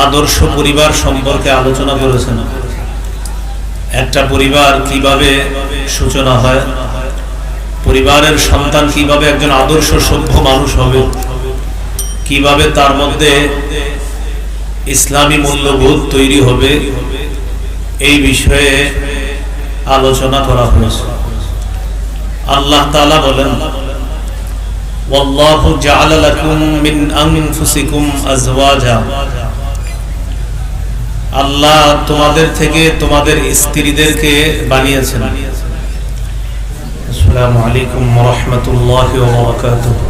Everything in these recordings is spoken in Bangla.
আদর্শ পরিবার সম্পর্কে আলোচনা করেছেন। একটা পরিবার কিভাবে সূচনা হয়, পরিবারের সন্তান কিভাবে একজন আদর্শ সভ্য মানুষ হবে, কিভাবে তার মধ্যে ইসলামী মূল্যবোধ তৈরি হবে, এই বিষয়ে আলোচনা করা হয়েছে। আল্লাহ তাআলা বলেন, ওয়াল্লাহু জাআলা লাকুম মিন আনফুসিকুম আজওয়াজা, আল্লাহ তোমাদের থেকে তোমাদের স্ত্রীদেরকে বানিয়েছেন। আসসালামু আলাইকুম ওয়া রাহমাতুল্লাহি ওয়া বারাকাতুহু।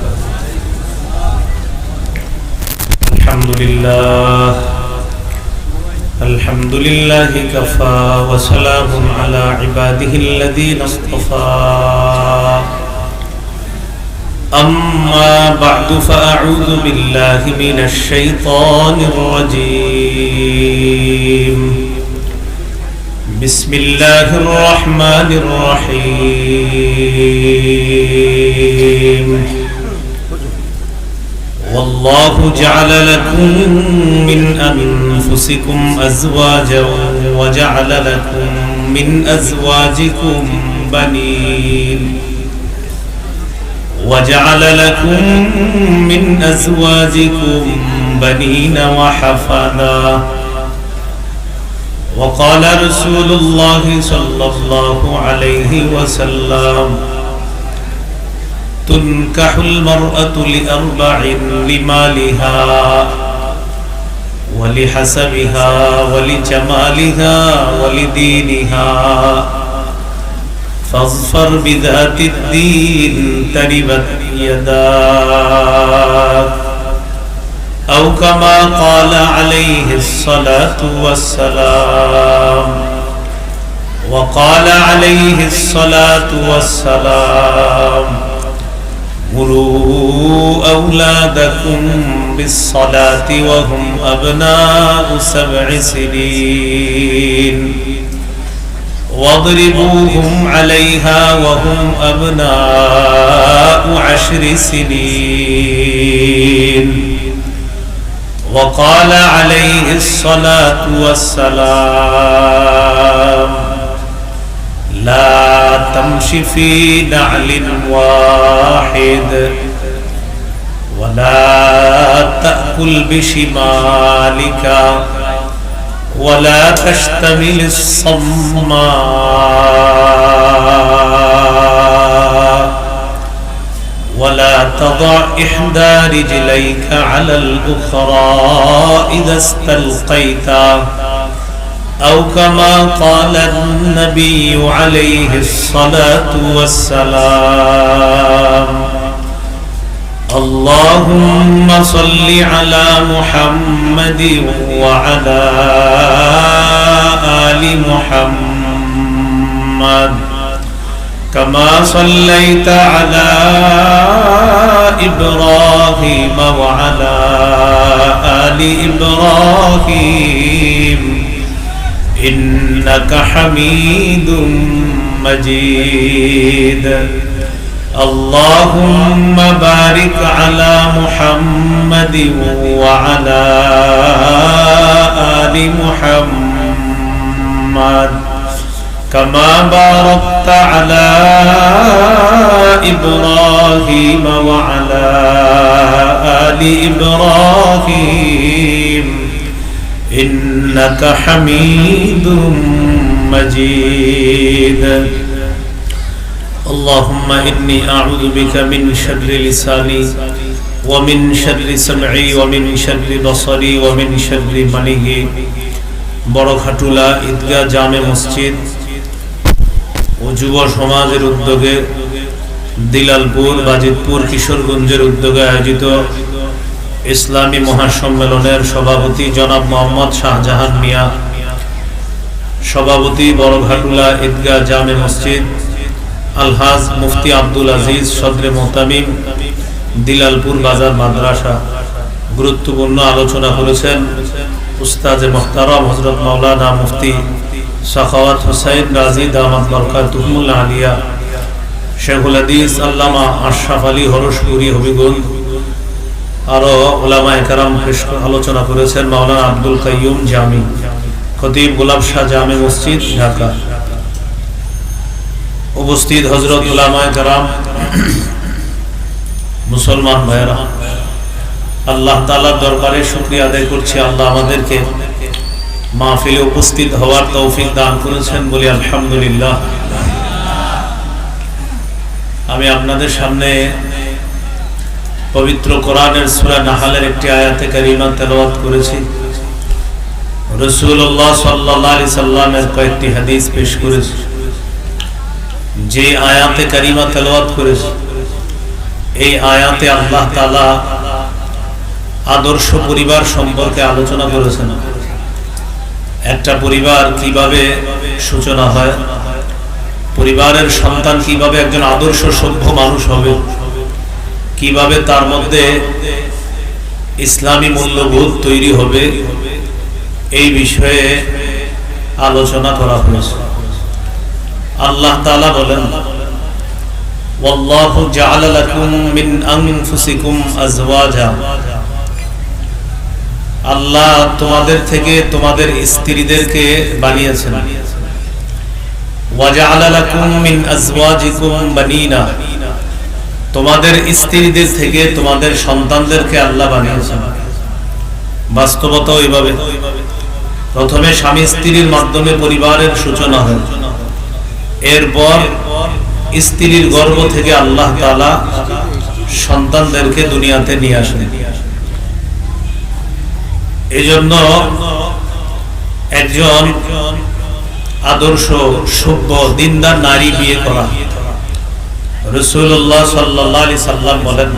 আলহামদুলিল্লাহি কাফা ওয়া সালামুন আলা ইবাদিহিল্লাযীনা ইসতাফা। أما بعد فأعوذ بالله من الشيطان الرجيم. بسم الله الرحمن الرحيم. والله جعل لكم من أنفسكم أزواجا وجعل لكم من أزواجكم بنين وجعل لكم من أزواجكم بنين وحفدا. وقال رسول الله صلى الله عليه وسلم: تنكح المرأة لأربع: لمالها ولحسبها ولجمالها ولدينها فاظفر بذات الدين تربت يداك. أو كما قال عليه الصلاة والسلام. وقال عليه الصلاة والسلام: مروا أولادكم بالصلاة وهم أبناء 7 سنين واضربوهم عليها وهم أبناء 10 سنين. وقال عليه الصلاة والسلام: لا تمش في نعل واحد ولا تأكل بشمالك ولا تشتمل الصماء ولا تضع إحدى رجليك على الأخرى إذا استلقيت. أو كما قال النبي عليه الصلاة والسلام. اللهم صل على محمد وعلى آل محمد كما صليت على إبراهيم وعلى آل إبراهيم إنك حميد مجيد. اللهم بارك على محمد وعلى آل محمد كما باركت على إبراهيم وعلى آل إبراهيم إنك حميد مجيد. اللهم إني أعوذ بك من شر لساني ومن شر سمعي ومن شر بصري ومن شر مني. বড়খাটুলা ঈদগাহ জামে মসজিদ ও যুব সমাজের উদ্যোগে দিলালপুর বাজিতপুর কিশোরগঞ্জের উদ্যোগে আয়োজিত ইসলামী মহাসম্মেলনের সভাপতি জনাব মোহাম্মদ শাহজাহান মিয়া, সভাপতি বড়খাটুলা ঈদগাহ জামে মসজিদ আলহাজ মুফতি আব্দুল আজিজ সদরে মোহতামিম দিলালপুর বাজার মাদ্রাসা, গুরুত্বপূর্ণ আলোচনা করেছেন উস্তাদে মুহতারাম হযরত মাওলানা মুফতি সাখাওয়াত হুসাইন রাজি দামাত বরকাতুহুল আলিয়া, শেখুল হাদিস আল্লামা আশরাফ আলী হরশপুরি হবিগঞ্জ, আরো উলামায়ে কেরাম আলোচনা করেছেন মাওলানা আব্দুল কাইয়ুম জামি, খতিব গোলাপ শাহ জামে মসজিদ, ঢাকা। উপস্থিত হযরত উলামায়ে কেরাম, মুসলমান ভাইরা, আল্লাহ তাআলার দরবারে শুকরিয়া আদায় করছি, আল্লাহ আমাদেরকে মাহফিলে উপস্থিত হওয়ার তৌফিক দান করেছেন বলি আলহামদুলিল্লাহ। আমি আপনাদের সামনে পবিত্র কোরআনের সূরা নাহলের একটি আয়াতে কারিমা তেলাওয়াত করেছি। রাসূলুল্লাহ সাল্লাল্লাহু আলাইহি সাল্লামের কয়েকটি হাদিস পেশ করেছি। যে আয়াতে কারিমা তেলাওয়াত করেছি, এই আয়াতে আল্লাহ তাআলা আদর্শ পরিবার সম্পর্কে আলোচনা করেছেন। একটা পরিবার কিভাবে সূচনা হয়, পরিবারের সন্তান কিভাবে একজন আদর্শ সভ্য মানুষ হবে, কিভাবে তার মধ্যে ইসলামী মূল্যবোধ তৈরি হবে, এই বিষয়ে আলোচনা করা হয়েছে। আল্লাহ তাআলা বলেন, ওয়াল্লাহু জাআলা লাকুম মিন আনফুসিকুম আজওয়াজা, আল্লাহ তোমাদের থেকে তোমাদের স্ত্রীদেরকে বানিয়েছেন। ওয়া জাআলা লাকুম মিন আজওয়াজিকুম বানিনা, তোমাদের স্ত্রীদের থেকে তোমাদের সন্তানদেরকে আল্লাহ বানিয়েছেন। বাস্তবতা এইভাবে, প্রথমে স্বামী স্ত্রীর মাধ্যমে পরিবারের সূচনা হয়, এরপর স্ত্রীর গর্ভ থেকে আল্লাহ তাআলা সন্তানদেরকে দুনিয়াতে নিয়ে আসেন। এজন্য একজন আদর্শ সভ্য দিনদার নারী বিয়ে করা। রাসূলুল্লাহ সাল্লাল্লাহু আলাইহি সাল্লাম বলেন,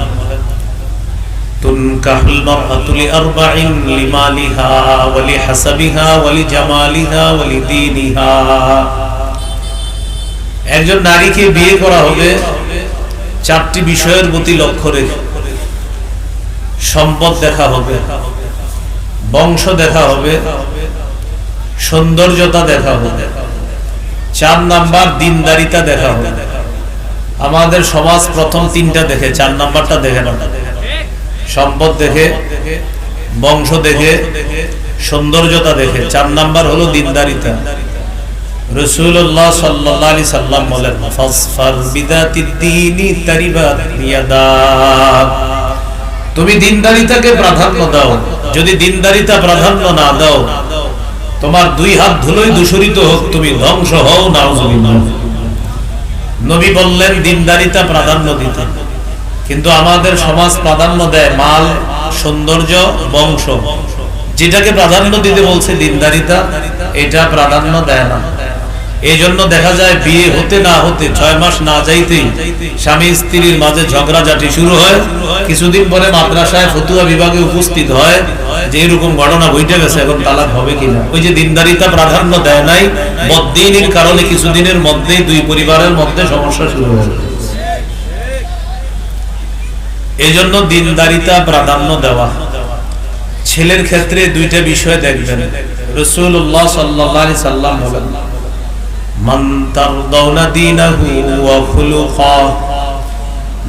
তুনকাহুল মারআতু লিআরবাইন লিমালিহা ওয়া লিহাসাবিহা ওয়া লিজামালিহা ওয়া লিদীনিহা, একজন নারীকে বিয়ে করা হবে চারটি বিষয়ের প্রতি লক্ষ্য রেখে। সম্পদ দেখা হবে, বংশ দেখা হবে, সৌন্দর্যতা দেখা হবে, 4 নাম্বার দিনদারিতা দেখা হবে। আমাদের সমাজ প্রথম 3টা দেখে, 4 নাম্বারটা দেখে না। সম্পদ দেখে, বংশ দেখে, সৌন্দর্যতা দেখে, 4 নাম্বার হলো দিনদারিতা। রাসূলুল্লাহ সাল্লাল্লাহু আলাইহি সাল্লাম বলেন, ফাসফার বিদাতিদ দীনি তারিবাত ইয়াদাক, তুমি দিনদারিতাকে প্রাধান্য দাও। যদি দিনদারিতা প্রাধান্য না দাও, তোমার 2 হাত ধুলোই দূষিত হোক, তুমি ধ্বংস হও। নাউজুবিল্লাহ। নবী বললেন দিনদারিতা প্রাধান্য দিতে, কিন্তু আমাদের সমাজ প্রাধান্য দেয় মাল, সৌন্দর্য, বংশ। যেটাকে প্রাধান্য দিতে বলছে দিনদারিতা, এটা প্রাধান্য দেয় না। এই জন্য দেখা যায় বিয়ে হতে না হতে 6 মাস না যাইতেই স্বামী স্ত্রীর মাঝে ঝগড়াঝাটি শুরু হয়। কিছুদিন পরে মাদ্রাসায় ফতুয়া বিভাগে উপস্থিত হয় যে এরকম ঘটনা ঘটে গেছে, এখন তালাক হবে কিনা। ওই যে দিনদারিতা প্রাধান্য দেয় নাই, বদ্দিনের কারণে কিছুদিনের মধ্যেই 2 পরিবারের মধ্যে সমস্যা শুরু হয়। এই জন্য দিনদারিতা প্রাধান্য দেওয়া। ছেলের ক্ষেত্রে 2টা বিষয় দেখবেন। রাসূলুল্লাহ সাল্লাল্লাহু আলাইহি সাল্লাম বলেন, মান তারদাউনা দীনাহু ওয়া খুলুকা,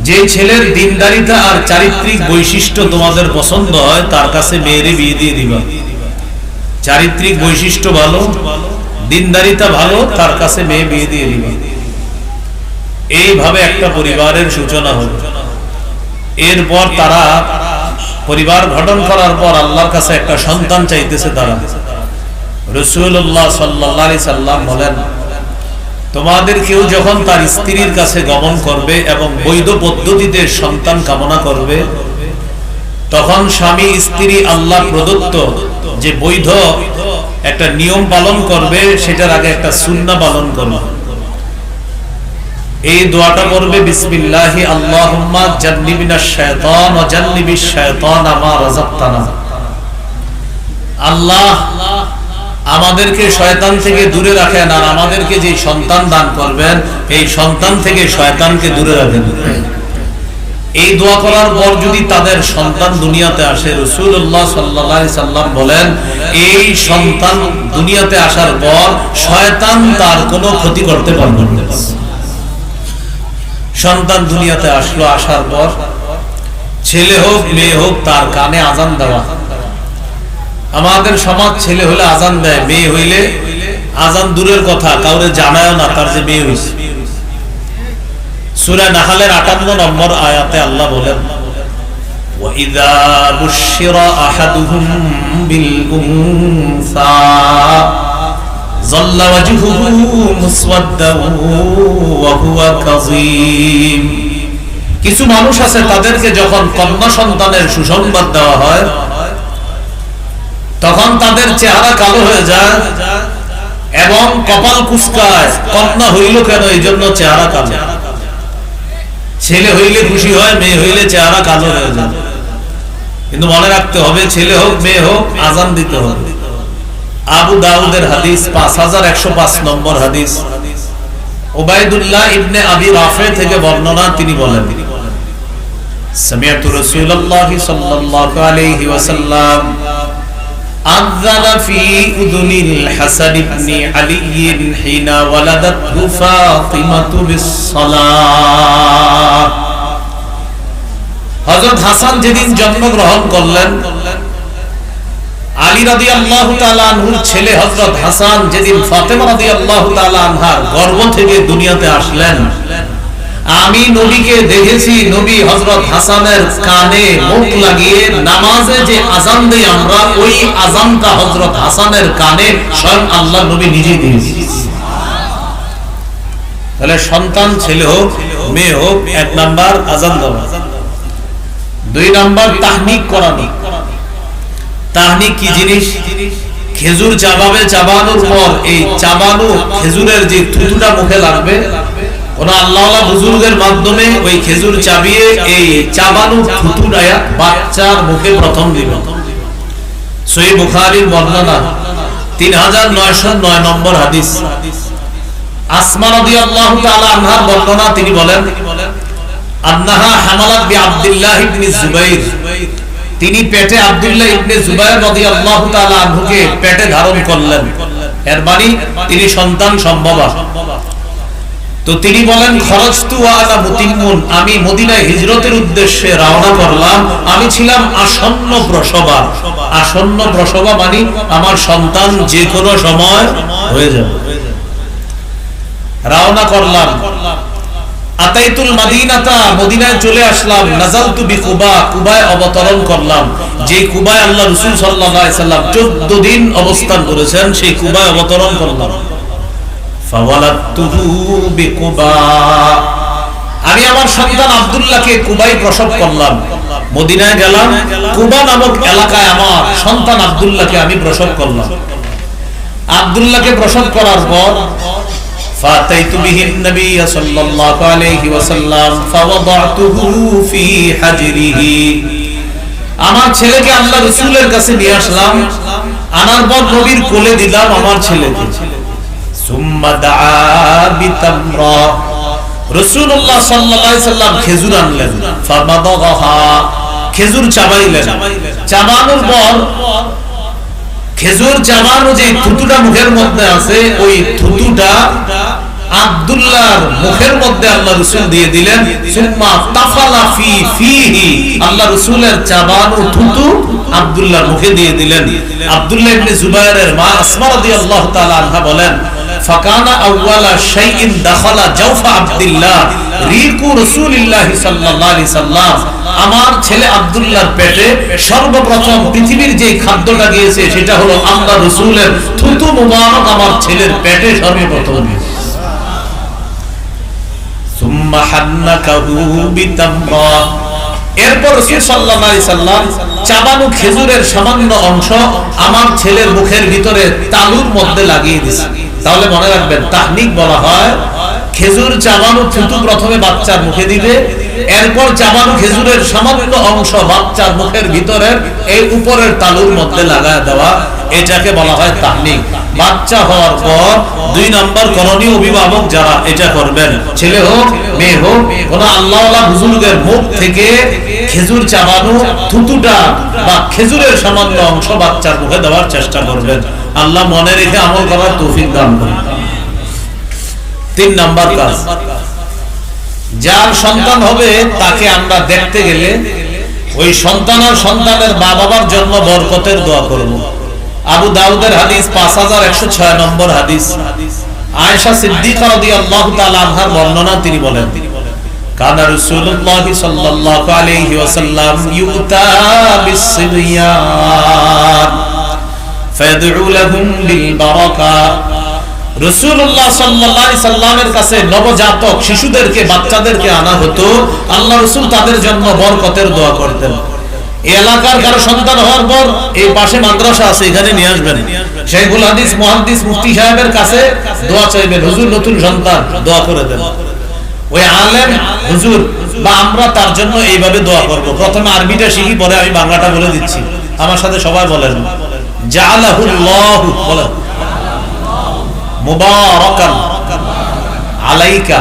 যে ছেলের দিনদারিতা আর চারিত্রিক বৈশিষ্ট্য তোমাদের পছন্দ হয়, তার কাছে মেয়েরে বিয়ে দিয়ে দিবা। চারিত্রিক বৈশিষ্ট্য ভালো, দিনদারিতা ভালো, তার কাছে মেয়ে বিয়ে দিয়ে দিবা। এইভাবে একটা পরিবারের সূচনা হবে। এরপর তারা পরিবার গঠন করার পর আল্লাহর কাছে একটা সন্তান চাইতেছে তারা। রাসূলুল্লাহ সাল্লাল্লাহু আলাইহি সাল্লাম বলেন, তোমাদের কেউ যখন তার স্ত্রীর কাছে গমন করবে এবং বৈধ পদ্ধতিতে সন্তান কামনা করবে, তখন স্বামী স্ত্রী আল্লাহ প্রদত্ত যে বৈধ একটা নিয়ম পালন করবে, সেটার আগে একটা সুন্নাহ পালন করবে। এই দোয়াটা করবে, বিসমিল্লাহি আল্লাহুম্মা জান্নিবিনাশ শায়তান ওয়া জান্নিবিশ শায়তান মা রাযাকতানা। আল্লাহ আমাদেরকে শয়তান থেকে দূরে রাখেন, আর আমাদেরকে যে সন্তান দান করবেন, এই সন্তান থেকে শয়তানকে দূরে রাখেন। এই দোয়া করার পর যদি তাদের সন্তান দুনিয়াতে আসে, রাসূলুল্লাহ সাল্লাল্লাহু আলাইহি সাল্লাম বলেন, এই সন্তান দুনিয়াতে আসার পর শয়তান তার কোনো ক্ষতি করতে পারবে না। সন্তান দুনিয়াতে আসলো, আসার পর ছেলে হোক মেয়ে হোক তার কানে আজান দেওয়া। আমাদের সমাজ ছেলে হলে আজান দেয়, মেয়ে হইলে আজান দূরের কথা কাউরে জানায় না তার যে মেয়ে হইছে। সূরা নাহলের 58 নম্বর আয়াতে আল্লাহ বলেন, وَإِذَا بُشِّرَ أَحَدُهُم بِالْأُنثَى ظَلَّ وَجْهُهُ مُسْوَدًّا وَهُوَ كَظِيمٌ। কিছু মানুষ আছে তাদেরকে যখন কন্যা সন্তানের সুসংবাদ দেওয়া হয় তখন তাদের চেহারা কালো হয়ে যায় এবং কপাল কুঁচকায়। কন্যা হইল কেন? এই জন্য চেহারা কালো। ছেলে হইলে খুশি হয়, মেয়ে হইলে চেহারা কালো হয়ে যায়। কিন্তু মনে রাখতে হবে, ছেলে হোক মেয়ে হোক আজান দিতে হবে। আবু দাউদের হাদিস 5105 নম্বর হাদিস, উবাইদুল্লাহ ইবনে আবি রাফি থেকে বর্ণনা, তিনি বলেন, সামিআতু রাসূলুল্লাহি সাল্লাল্লাহু আলাইহি ওয়াসাল্লাম আযানা ফি উযুনিল হাসান ইবনে আলী হিনা ওয়ালাদাতহু ফাতিমাতু বিস-সালাহ। হযরত হাসান যেদিন জন্মগ্রহণ করলেন, আলী রাদিয়াল্লাহু তাআলা আনহুর ছেলে হযরত হাসান যেদিন ফাতেমা রাদিয়াল্লাহু তাআলা আনহার গর্ভ থেকে দুনিয়াতে আসলেন, আমি নবীকে দেখেছি, নবী হযরত হাসানের কানে মুখ লাগিয়ে নামাজে যে আযান দেই আমরা, ওই আযানটা হযরত হাসানের কানে স্বয়ং আল্লাহ নবী নিজেই দিয়েছেন। তাহলে সন্তান ছেলে হোক মেয়ে হোক, এক নাম্বার আযান দেওয়া, দুই নাম্বার তাহনিক করানো। তাহনিক কি জিনিস? খেজুর চাবাবে, চাবানোর পর এই চাবানো খেজুরের যে থুতুটা মুখে লাগবে, কোন আল্লাহওয়ালা বুজুর্গের মাধ্যমে ওই খেজুর চাবিয়ে এই চাবানো থুতুটা বাচ্চার মুখে প্রথম দিবে। সহিহ বুখারীর বর্ণনা 3909 নম্বর হাদিস, আসমা রাদিয়াল্লাহু তাআলা আনহার বর্ণনা, তিনি বলেন, আন্নাহা হামালাত বি আব্দুল্লাহ ইবনে জুবাইর, তিনি পেটে আব্দুল্লাহ ইবনে জুবাইর রাদিয়াল্লাহু তাআলা আনহুকে পেটে ধারণ করলেন। এর মানে তিনি সন্তান সম্ভবা। তো তিনি বলেন, খরজতু ওয়া আনা মুতিম্মুন, আমি মদিনায় হিজরতের উদ্দেশ্যে রওনা করলাম, আমি ছিলাম আসন্ন প্রসবা। আসন্ন প্রসবা মানে আমার সন্তান যে কোনো সময় হয়ে যাবে। রওনা করলাম, আতাইতুল মাদিনাতা, মদিনায় চলে আসলাম, নাযালতু বিকুবা, কুবায় অবতরণ করলাম। যে কুবায় আল্লাহ রাসূল সাল্লাল্লাহু আলাইহি সাল্লাম 14 দিন অবস্থান করেছেন, সেই কুবায় অবতরণ করলাম। ফাওয়ালাতুহু বিকুবা, আমি আমার সন্তান আব্দুল্লাহকে কুবায় প্রসব করলাম। মদিনায় গেলাম, কুবা নামক এলাকায় আমার সন্তান আব্দুল্লাহকে আমি প্রসব করলাম। আব্দুল্লাহকে প্রসব করার পর ফাতাইতু বিহিন নবী সাল্লাল্লাহু আলাইহি ওয়াসাল্লাম ফাওয়াদাতুহু ফি হাজরিহি, আমার ছেলেকে আল্লাহ রাসূলের কাছে নিয়ে আসলাম, আনার পর নবীর কোলে দিলাম আমার ছেলেকে। সুম্মা দাআ বিতামরা, রাসূলুল্লাহ সাল্লাল্লাহু আলাইহি সাল্লাম খেজুর আনলেন, ফামাদাহা, খেজুর চাবাইলেন। চাবানোর পর খেজুর চাবানো যে থুতুটা মুখের মধ্যে আছে, ওই থুতুটা আব্দুল্লাহর মুখের মধ্যে আল্লাহ রাসূল দিয়ে দিলেন। সুম্মা তাফালা ফি ফিহি, আল্লাহ রাসূলের চাবানো থুতু আব্দুল্লাহর মুখে দিয়ে দিলেন। আব্দুল্লাহ ইবনে জুবাইরের মা আসমা রাদিয়াল্লাহু তাআলা আনহা বলেন, ফাকানা আউওয়ালা শাইইন দাখালা জাওফা আব্দুল্লাহ রিকু রাসূলিল্লাহ সাল্লাল্লাহু আলাইহি সাল্লাম, আমার ছেলে আব্দুল্লাহর পেটে সর্বপ্রথম পৃথিবীর যে খাদ্যটা গিয়েছে সেটা হলো আল্লাহ রাসূলের থুতু মুবারক আমার ছেলের পেটে সর্বপ্রথম গিয়েছে। সুম্মা হান্নাকাহু বিতামরা, এরপর রাসূল সাল্লাল্লাহু আলাইহি সাল্লাম চাবানো খেজুরের সামান্য অংশ আমার ছেলের মুখের ভিতরে তালুর মধ্যে লাগিয়ে দিয়েছে। তাহলে মনে রাখবেন, তাহনিক বলা হয় খেজুর চাবানো থুতু প্রথমে বাচ্চার মুখে দিবে, এরপর চাবানো খেজুরের সামান্য অংশ বাচ্চার মুখের ভিতরের এই উপরের তালুর মধ্যে লাগায় দেওয়া, এটাকে বলা হয় তাহনিক। বাচ্চা হওয়ার পর 2 নম্বর করণীয়, অভিভাবক যারা এটা করবেন, ছেলে হোক মেয়ে হোক, কোন আল্লাহওয়ালা বুজুর্গের মুখ থেকে খেজুর চাবানো থুতুটা বা খেজুরের সামান্য অংশ বাচ্চার মুখে দেওয়ার চেষ্টা করবেন। আল্লাহ মনে রেখে আমল করার তৌফিক দান করুন। 3 নম্বর কাজ, যার সন্তান হবে তাকে আমরা দেখতে গেলে ওই সন্তান আর সন্তানের মা বাবার জন্য বরকতের দোয়া করব। আবু দাউদের হাদিস 5106 নম্বর হাদিস। আয়েশা সিদ্দিকা রাদিয়াল্লাহু তাআলা আনহার বর্ণনা, তিনি বলেন, কানা রাসূলুল্লাহ সাল্লাল্লাহু আলাইহি ওয়াসাল্লাম ইউতা বিস-সিবয়ান ফায়াদউ লাহুম বিল বারাকা। রাসূলুল্লাহ সাল্লাল্লাহু আলাইহি সাল্লামের কাছে নবজাতক শিশুদেরকে, বাচ্চাদেরকে আনা হতো, আল্লাহ রাসূল তাদের জন্য বরকতের দোয়া করতেন। এই এলাকার কারো সন্তান হওয়ার পর এই পাশে মাদ্রাসা আছে, এখানে নিয়ে আসবেন, শাইখুল হাদিস মুহাদ্দিস মুফতি সাহেবের কাছে দোয়া চাইবেন, হুজুর নতুন সন্তান, দোয়া করে দেন। ওই আলেম হুজুর বা আমরা তার জন্য এইভাবে দোয়া করব। প্রথমে আরবিটা শিখি, পরে আমি বাংলাটা বলে দিচ্ছি, আমার সাথে সবাই বলেন, জাআলাহুল্লাহু, বলেন, মুবারাকান আলাইকা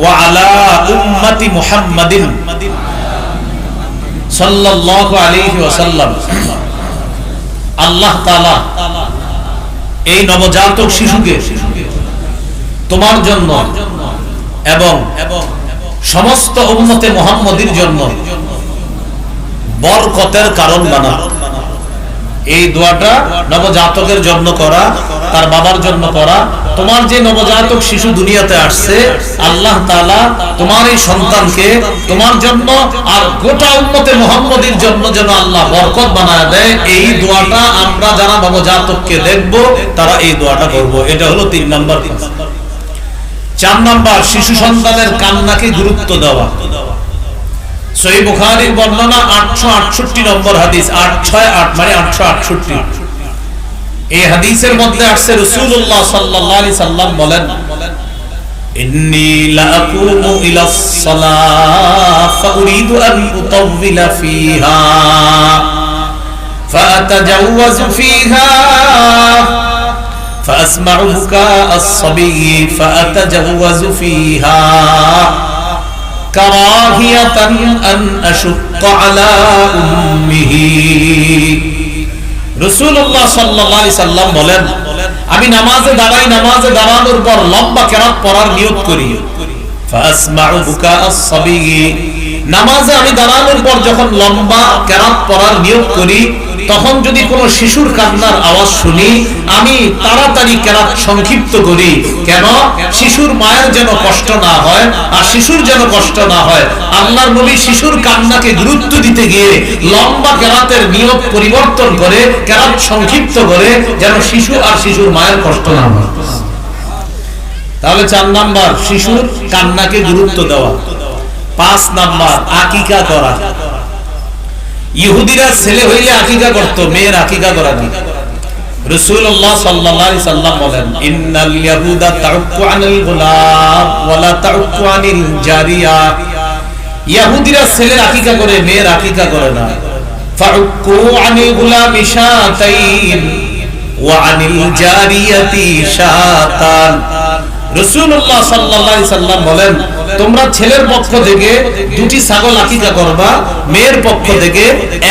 ওয়া আলা উম্মতি মুহাম্মাদিন সাল্লাল্লাহু আলাইহি ওয়াসাল্লাম। আল্লাহ তাআলা এই নবজাতক শিশুকে তোমার জন্য এবং সমস্ত উম্মতে মুহাম্মাদির জন্য বরকতের কারণ বানান। এই দোয়াটা নবজাতকের জন্য করা, তার বাবার জন্য করা। তোমার যে নবজাতক শিশু দুনিয়াতে আসছে, আল্লাহ তাআলা তোমার এই সন্তানকে তোমার জন্য আর গোটা উম্মতে মুহাম্মাদির জন্য যেন আল্লাহ বরকত বানায় দেয়, এই দোয়াটা আমরা যারা নবজাতককে দেখব তারা এই দোয়াটা করব। এটা হলো 3 নাম্বার। 4 নাম্বার, শিশু সন্তানের কান্নাকে গুরুত্ব দেওয়া। সহিহ বুখারীর বর্ণনা 868 নম্বর হাদিস, 868 মানে 868। এই হাদিসের মধ্যে আসছে রাসূলুল্লাহ সাল্লাল্লাহু আলাইহি সাল্লাম বলেন, ইন্নী লা আকুমু ইলাস সালাহ ফাউরিদু আন উতাওবিলা ফিহা ফাআতাজাওয়াজু ফিহা ফাসমাউ বুকা আস-সাবিয়্যি ফাআতাজাওয়াজু ফিহা কারাহিয়াতান আন আশুক্কা আলা উম্মিহি। রাসূলুল্লাহ সাল্লাল্লাহু আলাইহি সাল্লাম বলেন, আমি নামাজে দাঁড়াই, নামাজে দাঁড়ানোর পর লম্বা কিরাত পড়ার নিয়ত করি। ফাসমাউ বুকা আস-সাবিয়্যি, নামাজে আমি দাঁড়ানোর পর যখন লম্বা কিরাত পড়ার নিয়ত করি, তখন যদি কোনো শিশুর কান্নার আওয়াজ শুনি, আমি তাড়াতাড়ি কিরাত সংক্ষিপ্ত করি। কেন? শিশুর মায়ের যেন কষ্ট না হয়, আর শিশুর যেন কষ্ট না হয়। আল্লাহর নবী শিশুর কান্নাকে গুরুত্ব দিতে গিয়ে লম্বা কিরাতের নিয়ত পরিবর্তন করে কিরাত সংক্ষিপ্ত করে, যেন শিশু আর শিশুর মায়ের কষ্ট না হয়। তাহলে 4 নাম্বার, শিশুর কান্নাকে গুরুত্ব দেওয়া। 5 নাম্বার, আকিকা করা। ইহুদিরা ছেলে হইলে আকিকা করত, মেয়ের আকিকা করা না। রাসূলুল্লাহ সাল্লাল্লাহু আলাইহি সাল্লাম বলেন, ইন্নাল ইয়াহুদা তাউক্কু আনিল গুলাম ওয়া লা তাউক্কু আনিল জারিয়া। ইহুদিরা ছেলের আকিকা করে, মেয়ের আকিকা করে না। ফাউক্কু আনিল গুলামি শাতাইন ওয়া আনিল জারিয়াতি শাতান। রাসূলুল্লাহ সাল্লাল্লাহু আলাইহি সাল্লাম বলেন, তোমরা ছেলের পক্ষ থেকে 2টি ছাগল আকিকা করবা, মেয়ের পক্ষ থেকে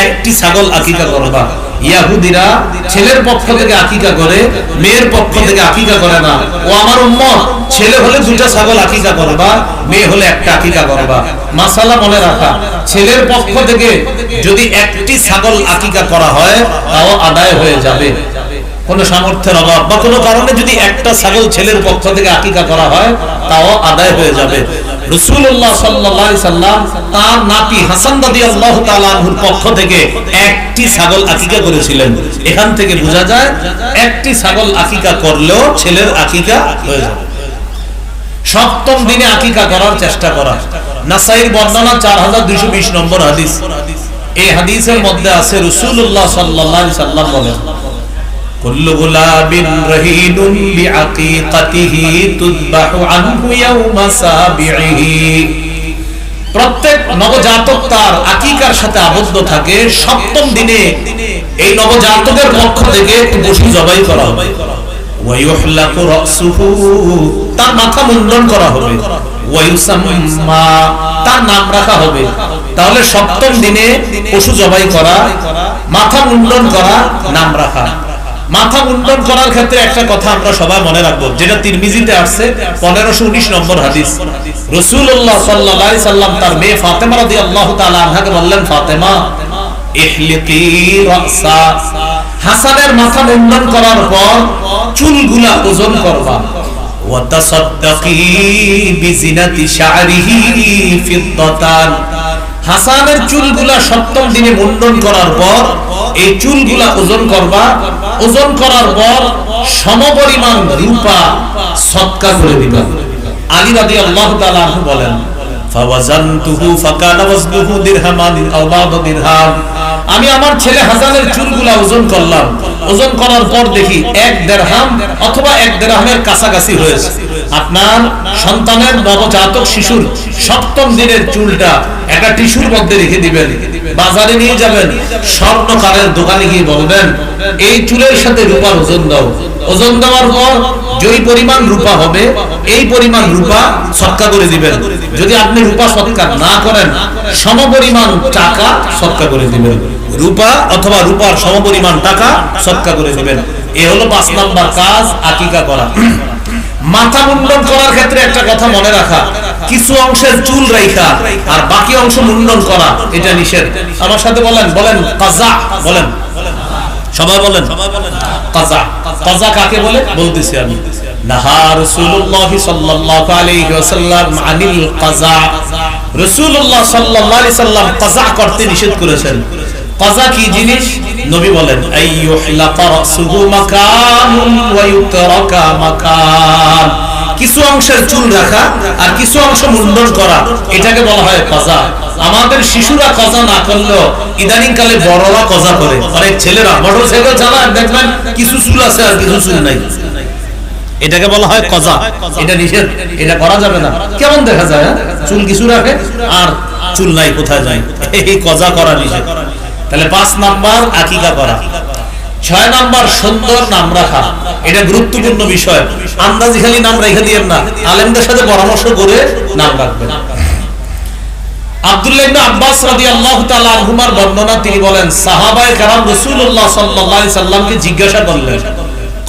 1টি ছাগল আকিকা করবা। ইহুদিরা ছেলের পক্ষ থেকে আকিকা করে, মেয়ের পক্ষ থেকে আকিকা করে না। ও আমার উম্মত, ছেলে হলে 2টা ছাগল আকিকা করবা, মেয়ে হলে 1টা আকিকা করবা। মাসালা মনে রাখা, ছেলের পক্ষ থেকে যদি 1টি ছাগল আকিকা করা হয়, তাও আদায় হয়ে যাবে। কোন সামর্থ্যের অভাব বা কোনো কারণে যদি 1টা ছাগল ছেলের পক্ষ থেকে আকিকা করা হয়, তাও আদায় হয়ে যাবে। রাসূলুল্লাহ সাল্লাল্লাহু আলাইহি সাল্লাম তার নাতি হাসান রাদিয়াল্লাহু তাআলা আনহুর পক্ষ থেকে 1টি ছাগল আকিকা করেছিলেন। এখান থেকে বোঝা যায় 1টি ছাগল আকিকা করলেও ছেলের আকিকা হয়ে যাবে। 7ম দিনে আকিকা করার চেষ্টা করা। নাসাইর বর্ণনা 4220 নম্বর হাদিস। এই হাদিসের মধ্যে আছে রাসূলুল্লাহ সাল্লাল্লাহু আলাইহি সাল্লাম বলেন, কুল্লু গুলাবিন রাহিনুন বিআকিকাতিহি তুযবাহু আনহু ইয়াওমা সাবিহি। প্রত্যেক নবজাতক তার আকিকার সাথে আবদ্ধ থাকে। 7ম দিনে এই নবজাতকের পক্ষ থেকে পশু জবাই করা হবে। ওয়া ইউহলাকু রাসুহু, তার মাথা মুন্ডন করা হবে। ওয়া ইউসাম্মা, তার নাম রাখা হবে। তাহলে 7ম দিনে পশু জবাই করা, মাথা মুন্ডন করা, নাম রাখা। মাথা মুন্ডন করার ক্ষেত্রে একটা কথা আমরা সবাই মনে রাখবো, যেটা তিরমিজিতে আসছে 1519 নম্বর হাদিস। রাসূলুল্লাহ সাল্লাল্লাহু আলাইহি সাল্লাম তার মেয়ে ফাতেমা রাদিয়াল্লাহু তাআলা আনহাকে বললেন, ফাতেমা ইহলিকি রাসা, হাসানের মাথা মুন্ডন করার পর চুলগুলা ওজন করবা, ওয়া তাসাদ্দাকি বিজিনাতি শা'রিহি ফিদ্দাতান, হাসানের চুলগুলা সপ্তম দিনে মুন্ডন করার পর এই চুলগুলা ওজন করবা, ওজন করার পর সমপরিমাণ রূপা সদকা করে দিবা। আলী রাদিয়াল্লাহু তাআলা আনহু বলেন, ফাওয়াজানতুহু ফাকানা ওয়াজনুহু দিরহামান আও বা'দ দিরহাম, আমি আমার ছেলে হাসানের চুলগুলা ওজন করলাম, ওজন করার পর দেখি 1 দিরহাম অথবা 1 দিরহামের কাছাকাছি হয়েছে। আপনার সন্তানের নবজাতক শিশুর সপ্তম দিনের চুলটা একটা টিস্যুর মধ্যে রেখে দিবেন, বাজারে নিয়ে যাবেন, স্বর্ণকারের দোকানে গিয়ে বলবেন এই চুলের সাথে রূপার ওজন দাও। ওজন দেওয়ার পর যেই পরিমাণ রূপা হবে এই পরিমাণ রূপা সদকা করে দিবেন। যদি আপনি রূপা সদকা না করেন, সমপরিমাণ টাকা সদকা করে দিবেন। রূপা অথবা রূপার সমপরিমাণ টাকা সদকা করে দিবেন। এই হলো 5 নাম্বার কাজ, আকিকা করা। মাথা মুন্ডন করার ক্ষেত্রে একটা কথা মনে রাখা, কিছু অংশের চুল রাখা আর বাকি অংশ মুন্ডন করা এটা নিষেধ। আমার সাথে বলেন কাজা, বলেন সবাই বলেন কাজা। কাজা কাকে বলে বলতেছি আমি। নাহা রাসূলুল্লাহ সাল্লাল্লাহু আলাইহি ওয়াসাল্লাম আনিল কাজা, রাসূলুল্লাহ সাল্লাল্লাহু আলাইহি সাল্লাম কাজা করতে নিষেধ করেছেন। কাজা কি জিনিস? নবী বলেন আইয়ুহলাকা রাসুহু মাকানুন ওয়া ইউতরাকা মাকান, কিছু অংশের চুল রাখা আর কিছু অংশ মুন্ডন করা, এটাকে বলা হয় কাজা। আমাদের শিশুরা কাজা না করলেও ইদানিং কালে বড়রা কাজা করে। অনেক ছেলেরা মোটরসাইকেল চালায়, দেখবেন কিছু চুল আছে আর কিছু চুল নাই, এটাকে বলা হয় কাজা। এটা নিষেধ, এটা করা যাবে না। কেমন দেখা যায়, চুল কিছু রাখে আর চুল নাই, কোথায় যায়, এই কাজা করা নিষেধ। তাহলে 5 নাম্বার আকিকা করা। 6 নাম্বার সুন্দর নাম রাখা, এটা গুরুত্বপূর্ণ বিষয়। আন্দাজি খালি নাম রেখে দিয়েন না, আলেমদের সাথে পরামর্শ করে নাম রাখবেন। আব্দুল্লাহ ইবনে আব্বাস রাদিয়াল্লাহু তাআলা আনহুমার বর্ণনা, তিনি বলেন সাহাবায়ে কেরাম রাসূলুল্লাহ সাল্লাল্লাহু আলাইহি সাল্লামকে জিজ্ঞাসা করলেন,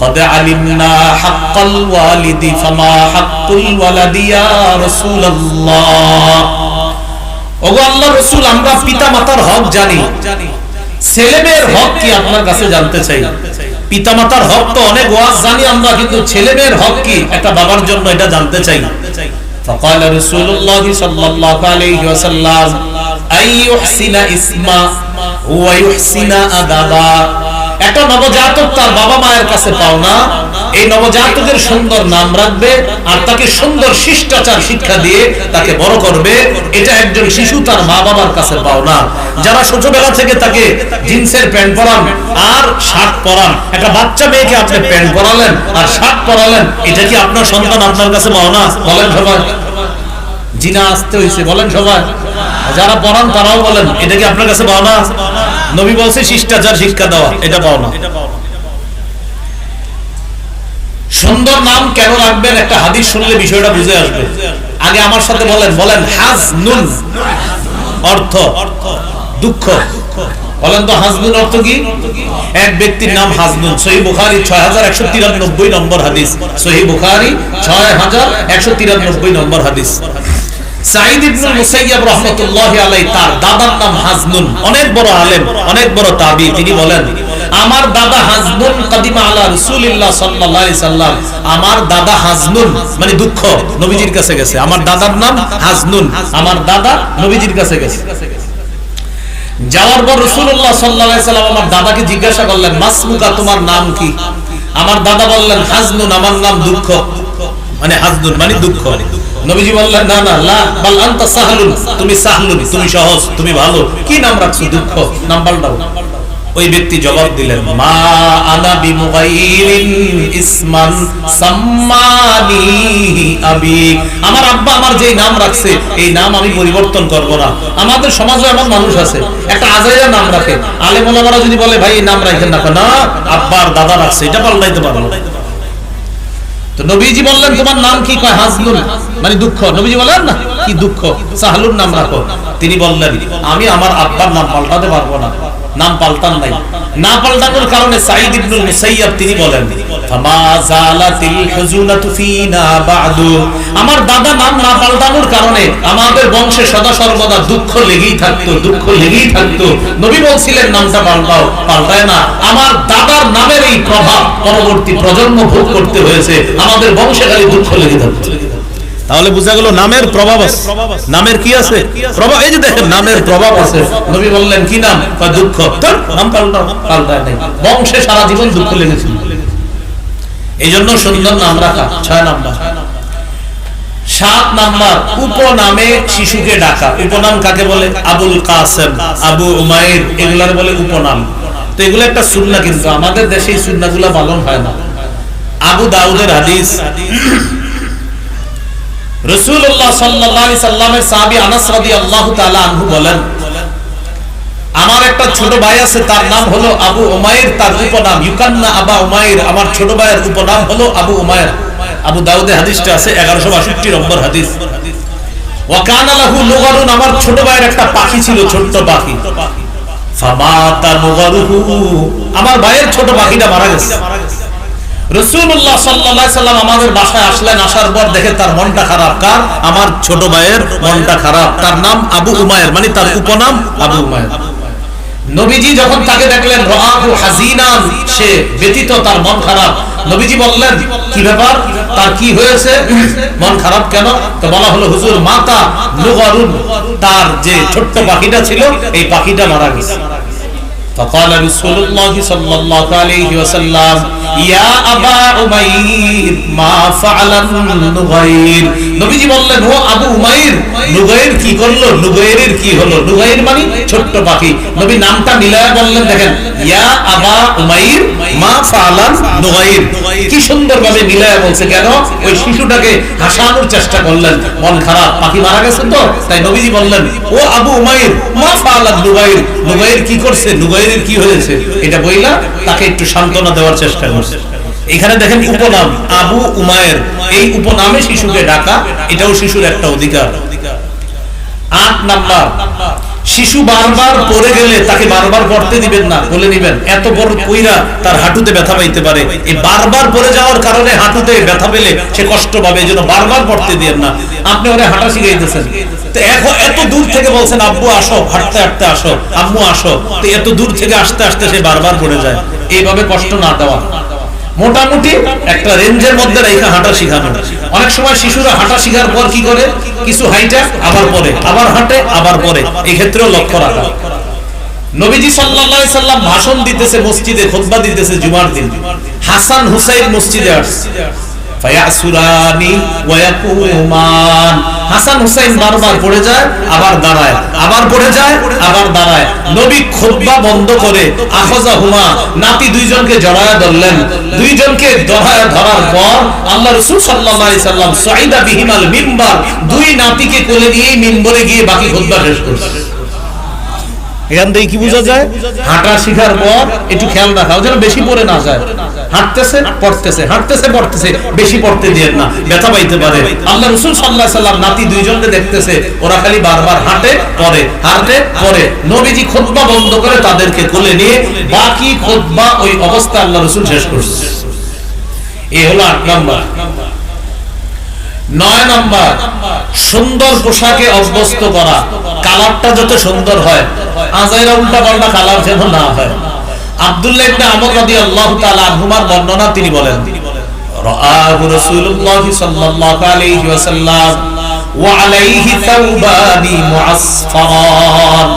قد علمنا حق الوالد فما حق الولد يا رسول الله, ওগো আল্লাহর রাসূল, আমরা পিতামাতার হক জানি, ছেলেমেয়ের হক কি আপনার কাছে জানতে চাই। পিতামাতার হক তো অনেক ওয়াজ জানি আমরা, কিন্তু ছেলেমেয়ের হক কি একটা বাবার জন্য এটা জানতে চাই। فقال رسول الله صلى الله عليه وسلم أن يحسن اسما ويحسن أدبا, একটা নবজাতক তার বাবা মায়ের কাছে পাওনা, এই নবজাতকের সুন্দর নাম রাখবে আর তাকে সুন্দর শিষ্টাচার শিক্ষা দিয়ে তাকে বড় করবে, এটা একজন শিশু তার মা বাবার কাছে পাওনা। যারা ছোটবেলা থেকে তাকে জিন্সের প্যান্ট পরান আর শার্ট পরান, একটা বাচ্চা মেয়েকে আপনি প্যান্ট পরালেন আর শার্ট পরালেন, এটা কি আপনার সন্তান আপনার কাছে পাওনা? বলেন সবাই। জিনা আসতে হয়েছে, বলেন সবাই। যারা পড়ান তারাও বলেন এটা কি আপনার কাছে পাওনা? নবী বলছে শিষ্টাচার শিক্ষা দেওয়া, এটা পাওনা। সুন্দর নাম কেন রাখবেন, একটা হাদিস শুনলে বিষয়টা বুঝে আসবে। আগে আমার সাথে বলেন হাজনুন, অর্থ দুঃখ। বলেন তো হাজনুন অর্থ কি? এক ব্যক্তির নাম হাজনুন। সহিহ বুখারী 6193 নম্বর হাদিস। সহিহ বুখারী 6193 নম্বর হাদিস। সাঈদ ইবনে মুসাইয়্যিব রাহমাতুল্লাহি আলাইহি, তার দাদার নাম হাজনুন, অনেক বড় আলেম, অনেক বড় তাবী। তিনি বলেন আমার দাদা হাজনুন কাদিমা আলা রাসূলিল্লাহ সাল্লাল্লাহু আলাইহি সাল্লাম, আমার দাদা হাজনুন মানে দুঃখ, নবীজির কাছে গেছে। আমার দাদার নাম হাজনুন, আমার দাদা নবীজির কাছে গেছে। যাওয়ার পর রাসূলুল্লাহ সাল্লাল্লাহু আলাইহি সাল্লাম আমার দাদাকে জিজ্ঞাসা করলেন, মাসমুকা, তোমার নাম কি? আমার দাদা বললেন হাজনুন, আমার নাম দুঃখ, মানে হাজনুন মানে দুঃখ। নবীজি বললেন না না, লা বাল আনতা সাহলুন, তুমি সাহলুন, তুমি সহজ, তুমি ভালো, কি নাম রাখছো? দুঃখ, নাম পাল্টাও। ওই ব্যক্তি জবাব দিলেন, মা আনা বিমুগাইরিন ইসমান সাম্মানি আবি, আমার আব্বা আমার যেই নাম রাখছে এই নাম আমি পরিবর্তন করব না। আমাদের সমাজে এমন মানুষ আছে একটা আজাইরা নাম রাখে, আলেম ওলামারা যদি বলে ভাই এই নাম রাখেন না, না আব্বার দাদা রাখছে, এটা পাল্টাইতে পারবো না। তো নবীজি বললেন তোমার নাম কি? কয় হাজনুন মানে দুঃখ। নবীজি বললেন না কি দুঃখ, সাহলুন নাম রাখো। তিনি বললেন আমি আমার আব্বার নাম পাল্টাতে পারবো না, নাম পাল্টান নাই। না পাল্টানোর কারণে সাঈদ ইবনুল মুসাইয়াব তিনি বলেন, ফামা জালাতিল হুজুনাতু ফিনা বাদু, আমার দাদা নাম না পাল্টানোর কারণে আমাদের বংশে সদা সর্বদা দুঃখ লেগেই থাকতো, দুঃখ লেগেই থাকতো। নবী বলছিলেন নামটা পাল্টাও, পাল্টায় না। আমার দাদার নামের এই প্রভাব পরবর্তী প্রজন্ম ভোগ করতে হয়েছে, আমাদের বংশে খালি দুঃখ লেগে থাকতো। তাহলে বোঝা গেল নামের প্রভাব আছে। নামের কি আছে? প্রভাব। এই যে দেখেন নামের প্রভাব আছে। নবী বললেন কি নাম? দুঃখ। নাম পাল্টাও, পাল্টায় নাই। বংশে সারা জীবন দুঃখ লেগেছিল। এই জন্য সুন্দর নাম রাখা। 6 নাম্বার। 7 নাম্বার, উপনামে শিশুকে ডাকা। উপনাম কাকে বলে? আবুল কাসেম, আবু উমাইর, এগুলার বলে উপনাম। তো এগুলো একটা সুন্নাহ, কিন্তু আমাদের দেশে এই সুন্নাহগুলো পালন হয় না। আবু দাউদের হাদিস, রাসূলুল্লাহ সাল্লাল্লাহু আলাইহি সাল্লামের সাহাবী আনাস রাদিয়াল্লাহু তাআলা আনহু বলেন, আমার একটা ছোট ভাই আছে, তার নাম হলো আবু উমাইর, তার উপনাম ইউকান্না আবা উমাইর, আমার ছোট ভাইয়ের উপনাম হলো আবু উমাইর। আবু দাউদে হাদিসটা আছে, 1162 নম্বর হাদিস। ওয়া কানা লাহু লুগারুন, আমার ছোট ভাইয়ের একটা পাখি ছিল, ছোট্ট পাখি। ফামাতা লুগারুহু, আমার ভাইয়ের ছোট পাখিটা মারা গেছে। রাসূলুল্লাহ সাল্লাল্লাহু আলাইহি সাল্লাম আমাদের বাসায় আসলেন, আসার পর দেখে তার মনটা খারাপ। কার? আমার ছোট ভাইয়ের মনটা খারাপ। তার নাম আবু উমাইর, মানে তার উপনাম আবু উমাইর। নবীজি যখন তাকে দেখলেন, রাআহু হাজিনান, সে ব্যথিত, তার মন খারাপ। নবীজি বললেন, কি ব্যাপার, তার কি হয়েছে, মন খারাপ কেন? তো বলা হলো, হুজুর মাতা লুগারুন, তার যে ছোট্ট পাখিটা ছিল এই পাখিটা মারা গেছে। فقال رسول الله صلى الله عليه وسلم يا أبا عمير ما فعل النغير, নবীজি বললেন, ও আবু উমাইর, নুগাইর কি করলো? নুগাইরের কি হলো? নুগাইর মানে ছোট্ট পাখি। নবী নামটা মিলায়া বললেন, দেখেন, ইয়া আবা উমাইর মা ফাআলান নুগাইর, কি সুন্দরভাবে মিলায়া বলছে। কেন? ওই শিশুটাকে হাসানোর চেষ্টা করলেন, মন খারাপ, পাখি মারা গেছে তো, তাই নবীজি বললেন, ও আবু উমাইর মা ফাআলান নুগাইর, নুগাইর কি করছে, নুগাইর কি হয়েছে, এটা বইলা তাকে একটু সান্ত্বনা দেওয়ার চেষ্টা করছে। এখানে দেখেন উপনাম আবু উমাইর, এই উপনামে শিশুকে ডাকা, এটাও শিশুর একটা অধিকার। 8 নাম্বার, শিশু বারবার পড়ে গেলে তাকে বারবার পড়তে দিবেন না, বলে নিবেন এত বড় কইরা তার হাঁটুতে ব্যথা পাইতে পারে, এই বারবার পড়ে যাওয়ার কারণে হাঁটুতে ব্যথা পেলে সে কষ্ট পাবে, এজন্য বারবার পড়তে দিবেন না। আপনি ওরে হাঁটা শিখাইতেছেন, তো এখন এত দূর থেকে বলছেন আব্বু আসো, হাঁটতে হাঁটতে আসো, আম্মু আসো, তো এত দূর থেকে আসতে আসতে সে বারবার পড়ে যায়। এইভাবে কষ্ট না দেওয়া, মোটামুটি একটা রেঞ্জের মধ্যে রেখে হাঁটা শিখানো। অনেক সময় শিশুরা হাঁটা শিখার পর কি করে, কিছু হাইটা আবার পরে, আবার হাঁটে আবার পরে, এই ক্ষেত্রেও লক্ষ্য রাখা। নবীজি সাল্লাল্লাহু আলাইহি সাল্লাম ভাষণ দিতেছে মসজিদে, খুতবা দিতেছে জুমার দিন। হাসান হুসাইন মসজিদে আসছে, ফায়াসুরানি ওয়া ইয়াকুমান, হাসান হুসাইন বারবার পড়ে যায় আবার দাঁড়ায়, আবার পড়ে যায় আবার দাঁড়ায়। নবী খুতবা বন্ধ করে আখাযাহুমা, নাতি দুইজনকে জড়ায়া ধরলেন। দুইজনকে জড়ায়া ধরার পর আল্লাহ রাসূল সাল্লাল্লাহু আলাইহি সাল্লাম সাইদা বিহিমাল মিম্বার, দুই নাতিকে কোলে নিয়ে মিম্বরে গিয়ে বাকি খুতবা শেষ করছে। এখান থেকে কি বোঝা যায়, হাঁটা শিখার পর একটু খেয়াল রাখা, যেন বেশি পড়ে না যায়। হাঁটতেছে পড়তেছে, হাঁটতেছে পড়তেছে, বেশি পড়তে দিয়ে না, ব্যথা পাইতে পারে। আল্লাহ রাসূল সাল্লাল্লাহু আলাইহি সাল্লাম নাতি দুইজনকে দেখতেছে, ওরা খালি বারবার হাঁটে পড়ে, হাঁটে পড়ে। নবীজি খুতবা বন্ধ করে তাদেরকে কোলে নিয়ে বাকি খুতবা ওই অবস্থা আল্লাহ রাসূল শেষ করছে। এই হলো 8 নাম্বার। 9 নাম্বার, সুন্দর পোশাকে অভ্যস্ত করা, কালারটা যত সুন্দর হয়, আজাইরা উল্টা পাল্টা কালার যেন না হয়। আব্দুল্লাহ ইবনে আমর রাদিয়াল্লাহু তাআলা আনহুমার বর্ণনা, তিনি বলেন, রাআহু রাসূলুল্লাহ সাল্লাল্লাহু আলাইহি ওয়াসাল্লাম ওয়া আলাইহি তাওবানি মুআসফারান,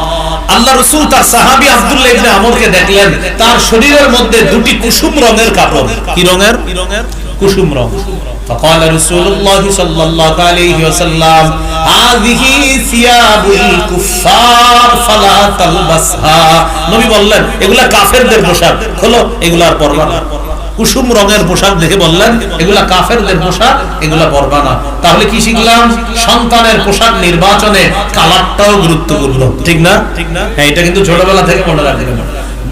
আল্লাহ রাসূল তার সাহাবী আব্দুল্লাহ ইবনে আমরকে দেখলেন, তার শরীরের মধ্যে দুটি কুসুম রঙের কাপড়। কি রঙের? কুসুম রং। فقال رسول الله صلى الله عليه وسلم هذه ثياب الكفار فلا تلبسها, নবী বললেন এগুলা কাফেরদের পোশাক, খোলো, এগুলা আর পরবা না। কুসুম রঙের পোশাক দেখে বললেন এগুলা কাফেরদের পোশাক, এগুলা পরবা না। তাহলে কি শিখলাম? সন্তানের পোশাক নির্বাচনে কালারটাও গুরুত্বপূর্ণ, ঠিক না? হ্যাঁ, এটা কিন্তু ছোটবেলা থেকে মনে রাখবেন।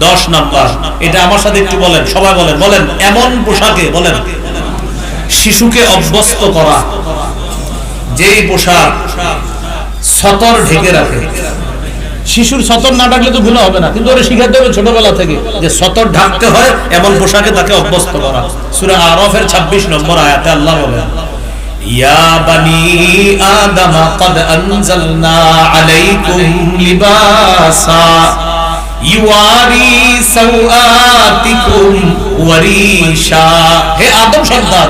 10 নাম্বার, এটা আমার সাথে একটু বলেন, সবাই বলেন, বলেন, এমন পোশাকে বলেন শিশুকে অভ্যস্ত করা যেই পোশাক সতর ঢেকে রাখে, শিশুর সতর না ঢাকলে তো গুনাহ হবে না, কিন্তু ওরে শিখাতে হবে ছোটবেলা থেকে যে সতর ঢাকতে হয়, এমন পোশাকে তাকে অভ্যস্ত করা। সূরা আরাফের 26 নম্বর আয়াতে আল্লাহ বলেন, ইয়া বানি আদম ক্বাদ আনজালনা আলাইকুম লিবাসা ইউয়ারি সাওআতিকুম ওয়ারিশা। হে আদম সন্তান,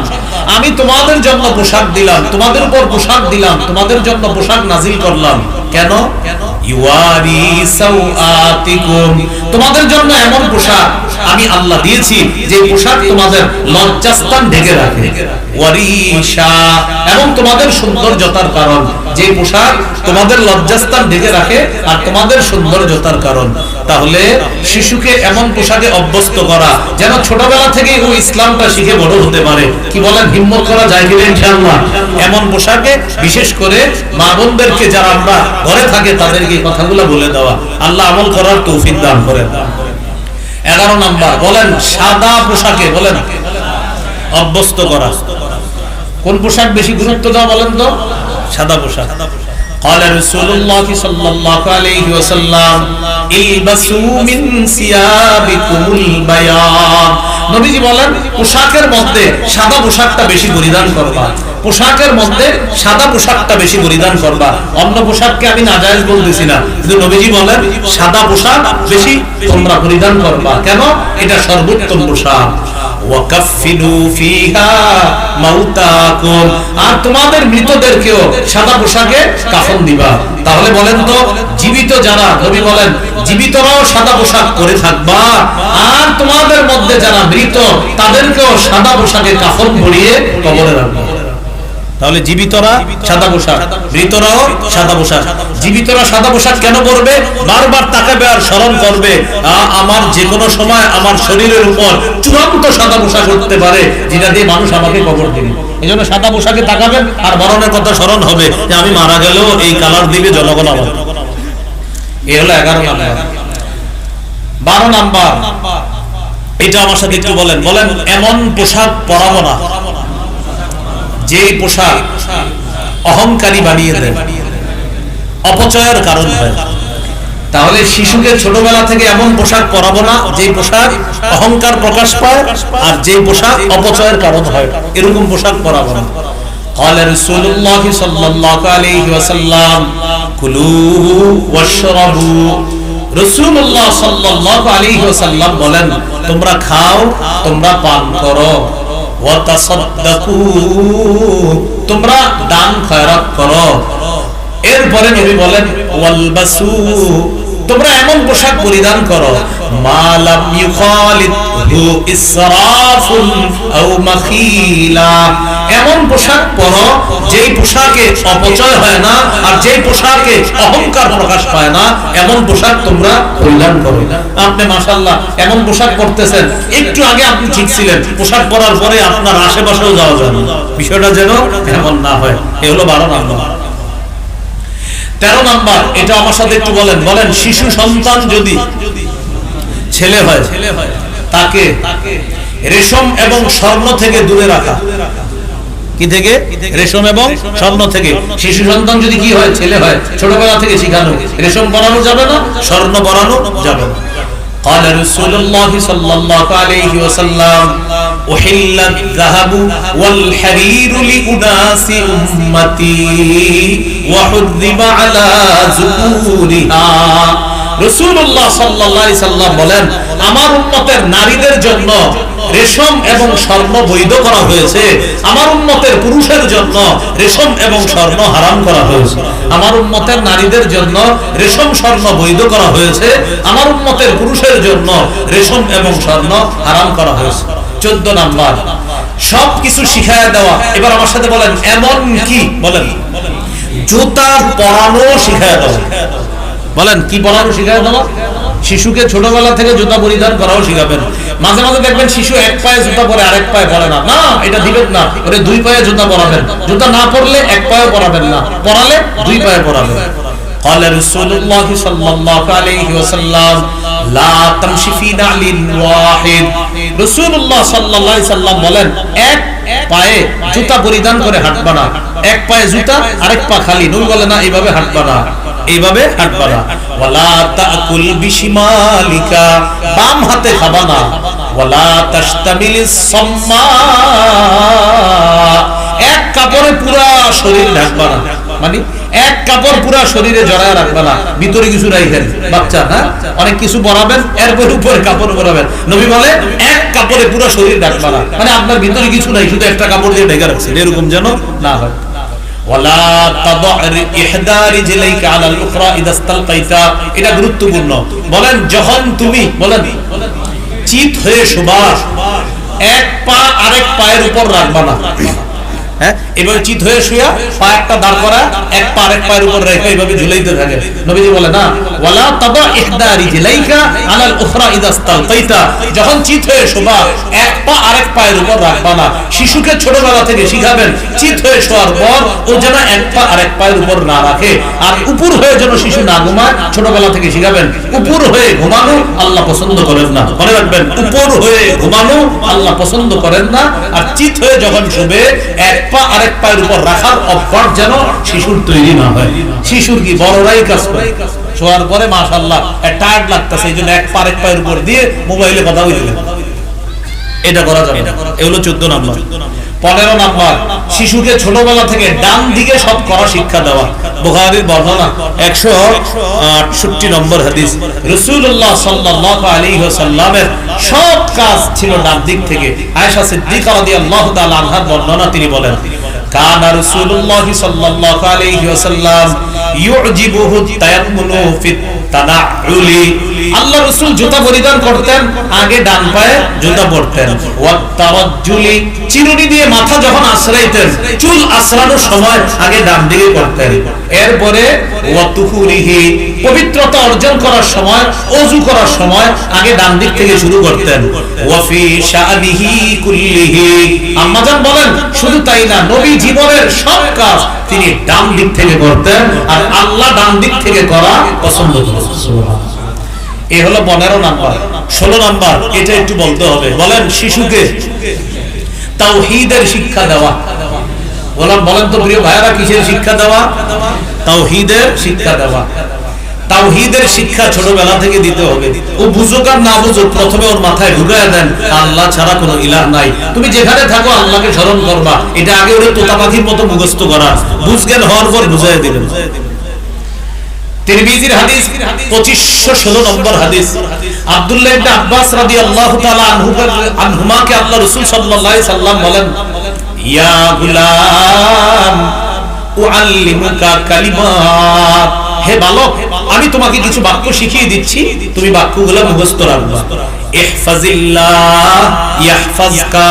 আমি তোমাদের জন্য পোশাক দিলাম, তোমাদের উপর পোশাক দিলাম, তোমাদের জন্য পোশাক নাজিল করলাম। কেন? ইউয়ারি সাওআতিকুম, তোমাদের জন্য এমন পোশাক আমি আল্লাহ দিয়েছি যে পোশাক তোমাদের লজ্জাস্থান ঢেকে রাখে। ওয়ারিশা, এবং তোমাদের সৌন্দর্যতার কারণ, যে পোশাক তোমাদের লজ্জাস্থান ঢেকে রাখে আর তোমাদের সৌন্দর্যতার কারণ। তাহলে শিশুকে এমন পোশাকে অভ্যস্ত করা যেন ছোটবেলা থেকে ও ইসলামটা শিখে বড় হতে পারে। কি বলেন, হিম্মত করা যায় কিনা ইনশাআল্লাহ? এমন পোশাকে বিশেষ করে মা বোনদেরকে যারা আমরা ঘরে থাকে তাদেরকে কথাগুলো বলে দেওয়া। আল্লাহ আমল করার তৌফিক দান করেন। 11 নাম্বার, বলেন সাদা পোশাকে বলেন অভ্যস্ত করা। কোন পোশাক বেশি গুরুত্ব দেওয়া বলেন তো? সাদা পোশাক। قال رسول الله صلى الله عليه وسلم البسوا من ثيابكم البياض। নবীজি বলেন পোশাকের মধ্যে সাদা পোশাকটা বেশি পরিধান করবা, পোশাকের মধ্যে সাদা পোশাকটা বেশি পরিধান করবা। অন্য পোশাককে আমি নাজায়েজ বলতেছি না, কিন্তু নবীজি বলেন সাদা পোশাক বেশি তোমরা পরিধান করবা। কেন? এটা সর্বোত্তম পোশাক। ওয়াকাফিনু ফিহা মাউতাকুম, আর তোমাদের মৃতদেরকেও সাদা পোশাকে কাফন দিবা। তাহলে বলেন তো, জীবিত যারা, নবী বলেন জীবিতরাও সাদা পোশাক পরে থাকবা, আর তোমাদের মধ্যে যারা মৃত তাদেরকেও সাদা পোশাকে কাফন পরিয়ে কবরে রাখবা। তাহলে জীবিতরা সাদা পোশাক, মৃতরাও সাদা পোশাক। জীবিতরা সাদা পোশাক কেন পরবে? বারবার তাকাবে আর স্মরণ করবে আমার যে কোনো সময় আমার শরীরের উপর চূড়ান্ত সাদা পোশাক উঠতে পারে, যেটা দিয়ে মানুষ আমাকে কবর দিবে। এই জন্য সাদা পোশাকে তাকাবেন আর মরণের কথা স্মরণ হবে যে আমি মারা গেলেও এই কালার দিবে জনগণ আমার। এই হলো 11 নাম্বার। 12 নাম্বার, এটা আমার সাথে একটু বলেন, বলেন এমন পোশাক পরাবো না যে পোশাক অহংকারী বানিয়ে দেয়, অপচয়ের কারণ হয়। তাহলে শিশুকে ছোটবেলা থেকে এমন পোশাক পরাবো না যে পোশাক অহংকার প্রকাশ পায় আর যে পোশাক অপচয়ের কারণ হয়, এরকম পোশাক পরাবো না। قال رسول الله صلى الله عليه وسلم كلوا واشربوا। রাসূলুল্লাহ সাল্লাল্লাহু আলাইহি ওয়াসাল্লাম বলেন তোমরা খাও, তোমরা পান করো, ওয়াতাসাদদাকু, তোমরা দান খয়রাত করো। এরপরে নবী বলেন ওয়ালবাসু, তোমরা এমন পোশাক পরিধান করো মা লাম ইউখালিদহু ইসরাফুন আও মাখিলা, এমন পোশাক পরো যেই পোশাকে অপচয় হয় না আর যেই পোশাকে অহংকার প্রকাশ পায় না, এমন পোশাক তোমরা পরিধান করো। আপনি মাশাআল্লাহ এমন পোশাক পরতেছেন, একটু আগে আপনি ঠিক ছিলেন, পোশাক পরার পরে আপনার আশেপাশেও যাওয়া যায় না, বিষয়টা যেন এমন না হয়। এই হলো 12 নাম্বার। 13 নাম্বার, এটা আমার সাথে একটু বলেন, বলেন শিশু সন্তান যদি ছেলে হয় তাকে রেশম এবং স্বর্ণ থেকে দূরে রাখা। কি থেকে? রেশম এবং স্বর্ণ থেকে। শিশু সন্তান যদি কি হয়, ছেলে হয়, ছোটবেলা থেকে শিখানো, রেশম পরানো যাবে না, স্বর্ণ পরানো যাবে না। قال رسول الله صلى الله عليه وسلم أحل الذهب والحرير لأناس أمتي وحرم على ذكورها। রাসূলুল্লাহ সাল্লাল্লাহু আলাইহি সাল্লাম বলেন আমার উম্মতের নারীদের জন্য রেশম এবং স্বর্ণ বৈধ করা হয়েছে, আমার উম্মতের পুরুষের জন্য রেশম এবং স্বর্ণ হারাম করা হয়েছে। আমার উম্মতের নারীদের জন্য রেশম স্বর্ণ বৈধ করা হয়েছে, আমার উম্মতের পুরুষের জন্য রেশম এবং স্বর্ণ হারাম করা হয়েছে। 14 নাম্বার, সবকিছু শিখায়া দেওয়া। এবার আমার সাথে বলেন এমন কি, বলেন জুতা পরানো শিখায়া দেওয়া। বলেন কি পরানো শিখায়া দেওয়া? শিশুকে ছোটবেলা থেকে জুতা পরিধান করাও শিখাবেন। মাঝে মাঝে দেখবেন শিশু এক পায়ে জুতা পরে আরেক পায়ে পরে না, না এটা দিবেন না, ওরে 2 পায়ে জুতা পরাবেন। জুতা না পরলে এক পায়ে পরাবেন না, পরালে 2 পায়ে পরাবেন। قال رسول الله صلى الله عليه وسلم لا تمشي في نعل واحد। রাসূলুল্লাহ সাল্লাল্লাহু আলাইহি সাল্লাম বলেন এক পায়ে জুতা পরিধান করে হাঁটবা না, এক পায়ে জুতা আরেক পা খালি। নবী বলেন না এইভাবে হাঁটবা না। এইভাবে হাঁটবা না। ওয়ালা তাকুল বিশিমালিকা, বাম হাতে খাবা না। ওয়ালা তাশতামিলিস সাম্মা, এক কাপড়ে পুরা শরীর ঢাকবা না, মানে এক কাপড় পুরা শরীরে জড়ায় রাখবা না, ভিতরে কিছু রাখবেন। বাচ্চা না অনেক কিছু পরাবেন, এরপর উপরে কাপড় পরাবেন। নবী বলে এক কাপড়ে পুরো শরীর ঢাকবা না, মানে আপনার ভিতরে কিছু নাই, শুধু একটা কাপড় দিয়ে ঢেকে রাখছেন, এরকম যেন না হয়। ওয়ালা তাদউ ইহদা রিজলাইকা আলাল উখরা ইদা ইসতালকাইতা, এটা গুরুত্বপূর্ণ। বলেন যখন তুমি বলেন চিত হয়ে শোবা, এক পা আরেক পায়ের উপর রাখবা না। হ্যাঁ, এভাবে চিত হয়ে শুয়া পা একটা দাঁড় করা, এক পা আরেক পায়ের উপর রেখে এইভাবে ঝুলাইতে থাকে। নবীজি বলে না, ওয়ালা তাদউ ইহদা রিজলাইকা আলাল উখরা ইদা ইসতালকাইতা, যখন চিত হয়ে শোবা এক পা আরেক পায়ের উপর রাখবা না। শিশুকে ছোটবেলা থেকে শিখাবেন চিত হয়ে শোয়ার পর ও যেন এক পা আরেক পায়ের উপর না রাখে, আর উপর হয়ে যেন শিশু না ঘুমায়, ছোটবেলা থেকে শিখাবেন। উপর হয়ে ঘুমানো আল্লাহ পছন্দ করেন না, মনে রাখবেন, উপর হয়ে ঘুমানো আল্লাহ পছন্দ করেন না। আর চিত হয়ে যখন শোবে এক পা আরেক পায়ের উপর রাখার অভ্যাস যেন শিশুর তৈরি না হয়। শিশুর কি বড়রাই কাজ করে, শোয়ার পরে মাশাআল্লাহ টায়ার্ড লাগতেছে, এই জন্য এক পা আরেক পায়ের উপর দিয়ে মোবাইলে কথা বলতে, এটা করা যাবে না। এগুলো 14 নম্বর। 15 নম্বর, শিশুকে ছোটবেলা থেকে ডান দিকে সব করা শিক্ষা দেওয়া। বুখারীর বর্ণনা 168 নম্বর হাদিস, রাসূলুল্লাহ সাল্লাল্লাহু আলাইহি ওয়াসাল্লামের সব কাজ ছিল ডান দিক থেকে। আয়েশা সিদ্দিকা রাদিয়াল্লাহু তাআলা আনহার বর্ণনা, তিনি বলেন কানা রাসূলুল্লাহ সাল্লাল্লাহু আলাইহি ওয়াসাল্লাম ইউজিবুহু তায়াম্মুনু ফিত তানাউলি, আল্লাহ রাসূল জুতা পরিধান করতেন, আগে ডান পায়ে জুতা পরতেন। ওয়া তারাজ্জুলি, চিরুনি দিয়ে মাথা যখন আশ্রাইতেন, চুল আশ্রানোর সময় আগে ডান দিকে করতেন। এরপরে ওয়া তুহুরিহি, পবিত্রতা অর্জন করার সময়, ওযু করার সময় আগে ডান দিক থেকে শুরু করতেন। ওয়া ফি শাআনিহি কুল্লিহি, আম্মাজান বলেন শুধু তাই না, নবী জীবনের সব কাজ তিনি ডান দিক থেকে করতেন, আর আল্লাহ ডান দিক থেকে করা পছন্দ করতেন। সুবহানাল্লাহ। এই হলো 15 নাম্বার। 16 নাম্বার, এটা একটু বলতে হবে। বলেন শিশুকে তাওহীদের শিক্ষা দেওয়া। বলেন তো প্রিয় ভাইরা, কিসের শিক্ষা দেওয়া? তাওহীদের শিক্ষা দেওয়া। তাওহীদের শিক্ষা ছোটবেলা থেকে দিতে হবে। ও বুঝুক আর না বুঝুক, প্রথমে ওর মাথায় ঢুকায় দেন আল্লাহ ছাড়া কোনো ইলাহ নাই, তুমি যেখানে থাকো আল্লাহকে স্মরণ করবা। এটা আগে ওরে তোতা পাখির মতো মুখস্থ করা, বুঝজ্ঞান হওয়ার পর বুঝাই দিবেন। তিরমিজির হাদিস 2516 নম্বর হাদিস, আব্দুল্লাহ ইবনে আব্বাস রাদিয়াল্লাহু তাআলা আনহুমাকে আল্লাহ রাসূল সাল্লাল্লাহু আলাইহি সাল্লাম বলেন, ইয়া গুলাম উআল্লিমুকা কালিমাত, হে বালক আমি তোমাকে কিছু বাক্য শিখিয়ে দিচ্ছি, তুমি বাক্যগুলো মুখস্থ রাখবা। ইহফাজিল্লাহ ইয়াহফাজকা,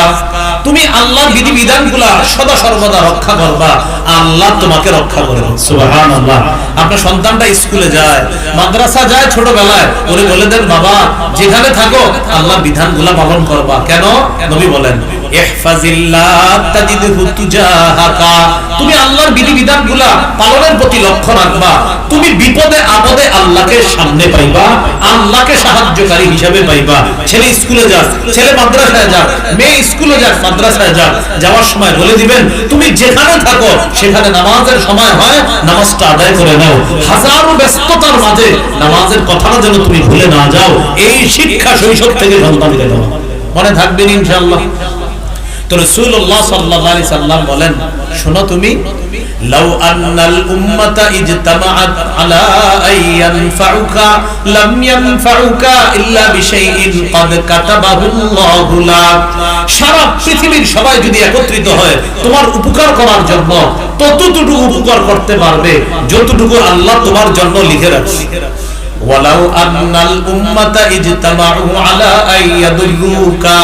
তুমি আল্লাহর বিধিবিধানগুলো সদা সর্বদা রক্ষা করবা, আল্লাহ তোমাকে রক্ষা করবে। সুবহানাল্লাহ। আপনার সন্তানটা স্কুলে যায়, মাদ্রাসা যায়, ছোটবেলায় ওরে বলে দেন বাবা যেখানে থাকো আল্লাহর বিধানগুলো পালন করবা। কেন? নবী বলেন ইহফাজিল্লাহ তাজিদহু তুজাহাকা, তুমি আল্লাহর বিধিবিধানগুলো পালনের প্রতি লক্ষ্য রাখবা, তুমি বিপদে আপদে আল্লাহকে সামনে পাইবা, আল্লাহকে সাহায্যকারী হিসেবে পাইবা। ছেলে স্কুলে যাক, ছেলে মাদ্রাসায় যাক, মেয়ে স্কুলে যাক, মাদ্রাসায় যাক, যাওয়ার সময় বলে দিবেন তুমি যেখানে থাকো সেখানে নামাজের সময় হয়, নামাজটা আদায় করে নাও, হাজারো ব্যস্ততার মাঝে নামাজের কথাটা যেন তুমি ভুলে না যাও। এই শিক্ষা শৈশব থেকে সন্তানকে দাও, মনে থাকবেন ইনশাআল্লাহ। তো রাসূলুল্লাহ সাল্লাল্লাহু আলাইহি সাল্লাম বলেন, শোনো তুমি, লাউ আন্নাল উম্মাতা ইজতামাআত আলা আইয়ানফাউকা লাম ইয়ানফাউকা ইল্লা বিশাইইন ক্বাদ কাতাবাহুল্লাহু লাক, সারা পৃথিবীর সবাই যদি একত্রিত হয় তোমার উপকার করার জন্য, ততটুকু উপকার করতে পারবে যতটুকু আল্লাহ তোমার জন্য লিখে রাখছে। ওয়ালাউ আন্নাল উম্মাতা ইজতামাউ আলা আইয়াদুরুকা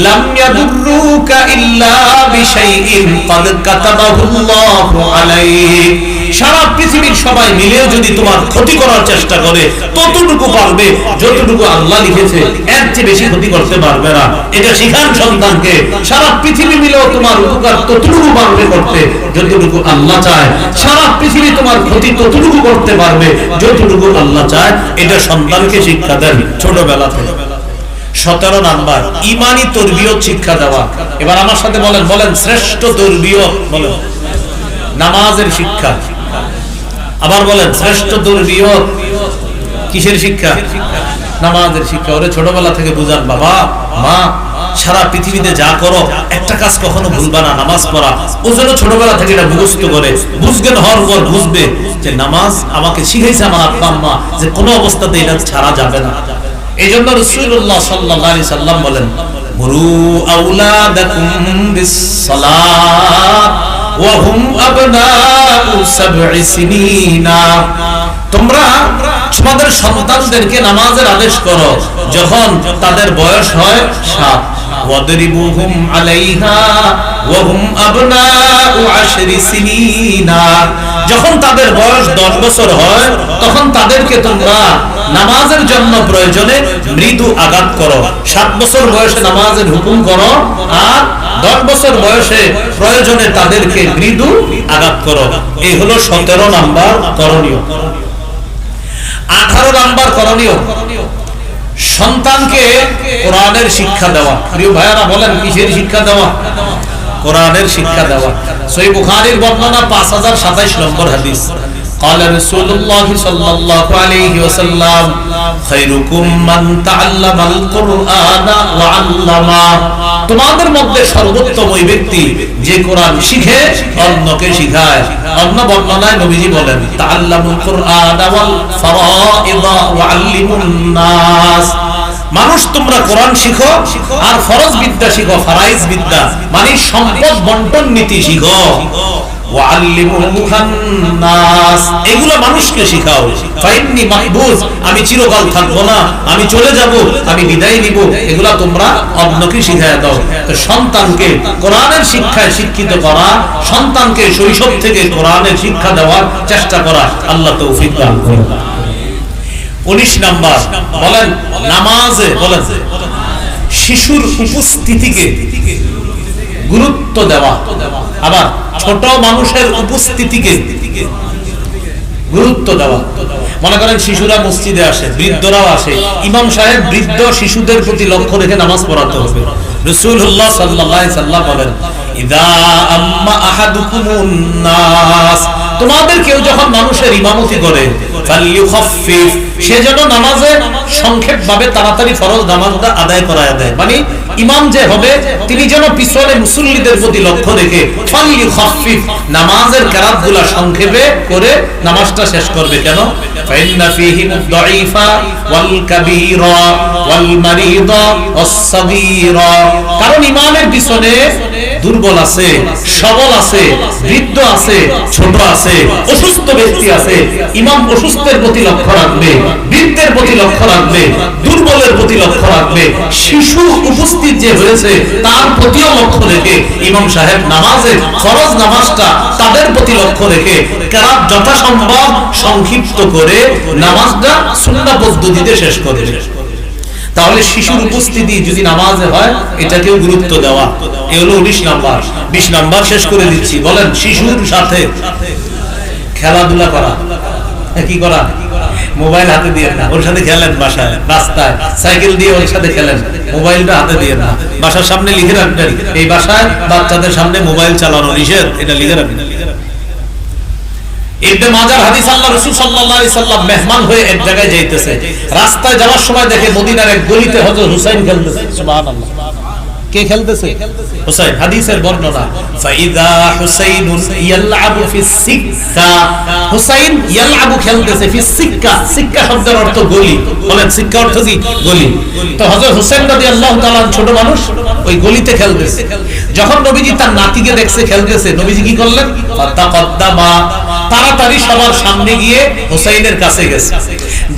লাম ইয়াদুরুকা ইল্লা বিশাইইন ক্বাদ কাতাবাহুল্লাহু আলাইক, সারা পৃথিবীর সবাই মিলে যদি তোমার ক্ষতি করার চেষ্টা করে ততটুকু পারবে যতটুকু আল্লাহ লিখেছে, এর চেয়ে বেশি ক্ষতি করতে পারবে না। এটা শিখান সন্তানকে, সারা পৃথিবী মিলেও তোমার উপকার ততটুকু পারবে করতে যতটুকু আল্লাহ চায়, সারা পৃথিবী তোমার ক্ষতি ততটুকু করতে পারবে যতটুকু আল্লাহ চায়। এটা সন্তানকে শিক্ষা দেন ছোটবেলা থেকে। 17 নাম্বার, ঈমানি তরবিয়ত শিক্ষা দেওয়া। এবার আমার সাথে বলেন শ্রেষ্ঠ তরবিয়ত বলেন, নামাজের শিক্ষা। আবার বলেন শ্রেষ্ঠ তরবিয়ত কিসের শিক্ষা? নামাজের শিক্ষা। ওরে ছোটবেলা থেকে বুঝান, বাবা মা সারা পৃথিবীতে যা করো একটা কাজ কখনো ভুলবা না, নামাজ পড়া। ও যেন ছোটবেলা থেকে এটা মুখস্থ করে, বুঝবেন হওয়ার পর বুঝবে যে নামাজ আমাকে শিখাইছে আমার আব্বা আম্মা, যে কোনো অবস্থাতে এটা ছাড়া যাবে না। এই জন্য রাসূলুল্লাহ সাল্লাল্লাহু আলাইহি সাল্লাম বলেন, মুরু আওলাদাকুম বিস-সালাত ওয়া হুম আবনাউ সাব'i সিনিনা। তোমরা তোমাদের সন্তানদেরকে নামাজের আদেশ করো যখন তাদের বয়স হয় 7। ওয়াদরিবুহুম আলাইহা ওয়া হুম আবনাউ 10 সিনিনা। যখন তাদের বয়স 10 বছর হয় তখন তাদেরকে তোমরা নামাজের জন্য প্রয়োজনে মৃদু আঘাত করো। 7 বছর বয়সে নামাজের হুকুম করো, আর 10 বছর বয়সে প্রয়োজনে তাদেরকে মৃদু আঘাত করো। এই হলো 17 নাম্বার করণীয়। 18 নাম্বার করণীয়, সন্তানকে কোরআনের শিক্ষা দেওয়া। প্রিয় ভাইয়ারা বলেন, কিসের শিক্ষা দেওয়া? কোরআনের শিক্ষা দেওয়া। সহিহ বুখারীর বর্ণনা 5027 নম্বর হাদিস। قال رسول الله صلى الله عليه وسلم خيركم من تعلم القرآن وعلمه। তোমাদের মধ্যে সর্বোত্তম ওই ব্যক্তি যে কোরআন শিখে অন্যকে শিখায়। অন্য বর্ণনায় নবীজি বলেন, তাআল্লামুল কুরআন ওয়াল ফারাইদ ওয়া আল্লিমুন নাস। মানুষ তোমরা কোরআন শিখো আর ফরজ বিদ্যা শিখো, ফারাইজ বিদ্যা মানে সম্পদ বন্টন নীতি শিখো। এগুলো মানুষকে শিখাও। ফাইন্নি মাহবুজ, আমি চিরকাল থাকবো না, আমি চলে যাব, আমি বিদায় নিব, এগুলা তোমরা অন্যকে শিখায় দাও। তো সন্তানকে কোরআনের শিক্ষায় শিক্ষিত করা, সন্তানকে শৈশব থেকে কোরআনের শিক্ষা দেওয়ার চেষ্টা করা, আল্লাহ তৌফিক দান করুন। 19 নাম্বার বলেন, নামাজে বলেন শিশুর উপস্থিতিকে গুরুত্ব দেওয়া। আবার ছোট মানুষের উপস্থিতিকে গুরুত্ব দেওয়া। মনে করেন শিশুরা মসজিদে আসে, বৃদ্ধরাও আসে, ইমাম সাহেব বৃদ্ধ শিশুদের প্রতি লক্ষ্য রেখে নামাজ পড়াতে হবে। রাসূলুল্লাহ সাল্লাল্লাহু আলাইহি সাল্লাম বলেন, ইযা আম্মা আহাদুকুমুন নাস, তোমাদের কেউ যখন মানুষের ইমামতি করে, ফালইউখাফফিফ, সে যেন নামাজে সংক্ষেপ ভাবে তাড়াতাড়ি ফরজ নামাজটা আদায় করায় দেয়। মানে ইমাম যে হবে তিনি যেন পিছনে মুসল্লিদের প্রতি লক্ষ্য রেখে ফালইউখাফফিফ, নামাজের কিরাতগুলো সংক্ষেপে করে নামাজটা শেষ করবে। কেন? ফাইন্না ফীহিম আদ-দাঈফা ওয়াল কাবীরা ওয়াল মারিদা ওয়াস-সাগীরা, কারণ ইমামের পিছনে দুর্বল আছে, সবল আছে, বৃদ্ধ আছে, ছোট আছে, অসুস্থ ব্যক্তি আছে। ইমাম অসুস্থের প্রতি লক্ষ্য রাখবে, বৃদ্ধের প্রতি লক্ষ্য রাখবে, দুর্বলের প্রতি লক্ষ্য রাখবে। শিশু উপস্থিত যে হয়েছে তার প্রতিও লক্ষ্য রেখে ইমাম সাহেব নামাজে ফরজ নামাজটা তাদের প্রতি লক্ষ্য রেখে কিরাত যথাসম্ভব সংক্ষিপ্ত করে নামাজটা সুন্নাহ পদ্ধতিতে শেষ করবে। তাহলে শিশুর উপস্থিতি যদি নামাজে হয় এটাকেও গুরুত্ব দেওয়া। এই হলো 19 নাম্বার। 20 নাম্বার শেষ করে দিচ্ছি। বলেন, শিশুর সাথে খেলাধুলা করা। কি করা? মোবাইল হাতে দিয়ে না, ওর সাথে খেলেন, বাসায় রাস্তায় সাইকেল দিয়ে ওর সাথে খেলেন, মোবাইলটা হাতে দিয়ে না। বাসার সামনে লিখে রাখবেন, এই বাসায় বাচ্চাদের সামনে মোবাইল চালানো নিষেধ, এটা লিখে রাখবেন। ইবনে মাজাহ হাদিস, আল্লাহ রাসূল সাল্লাল্লাহু আলাইহি সাল্লাম মেহমান হয়ে এক জায়গায় যাইতেছে, রাস্তায় যাওয়ার সময় দেখে মদিনার এক গলিতে হযরত হুসাইন খেলতেছে। সুবহানাল্লাহ, কে খেলতেছে? হুসাইন। হাদিসের বর্ণনা, ফাইদা হুসাইনুন ইয়ালআবু ফিস সিক্কা, হুসাইন ইয়ালআবু খেলতেছে ফিস সিক্কা। সিক্কা শব্দের অর্থ গলি। বলেন, সিক্কা অর্থ কি? গলি। তো হযরত হুসাইন রাদিয়াল্লাহু তাআলা ছোট মানুষ, ওই গলিতে খেলতেছে। যখন নবীজি তার নাতিকে দেখছে খেলতেছে, নবীজি কি করলেন? ফাতাকাদ্দামা, তাড়াতাড়ি সবার সামনে গিয়ে হুসাইনের কাছে গেছে।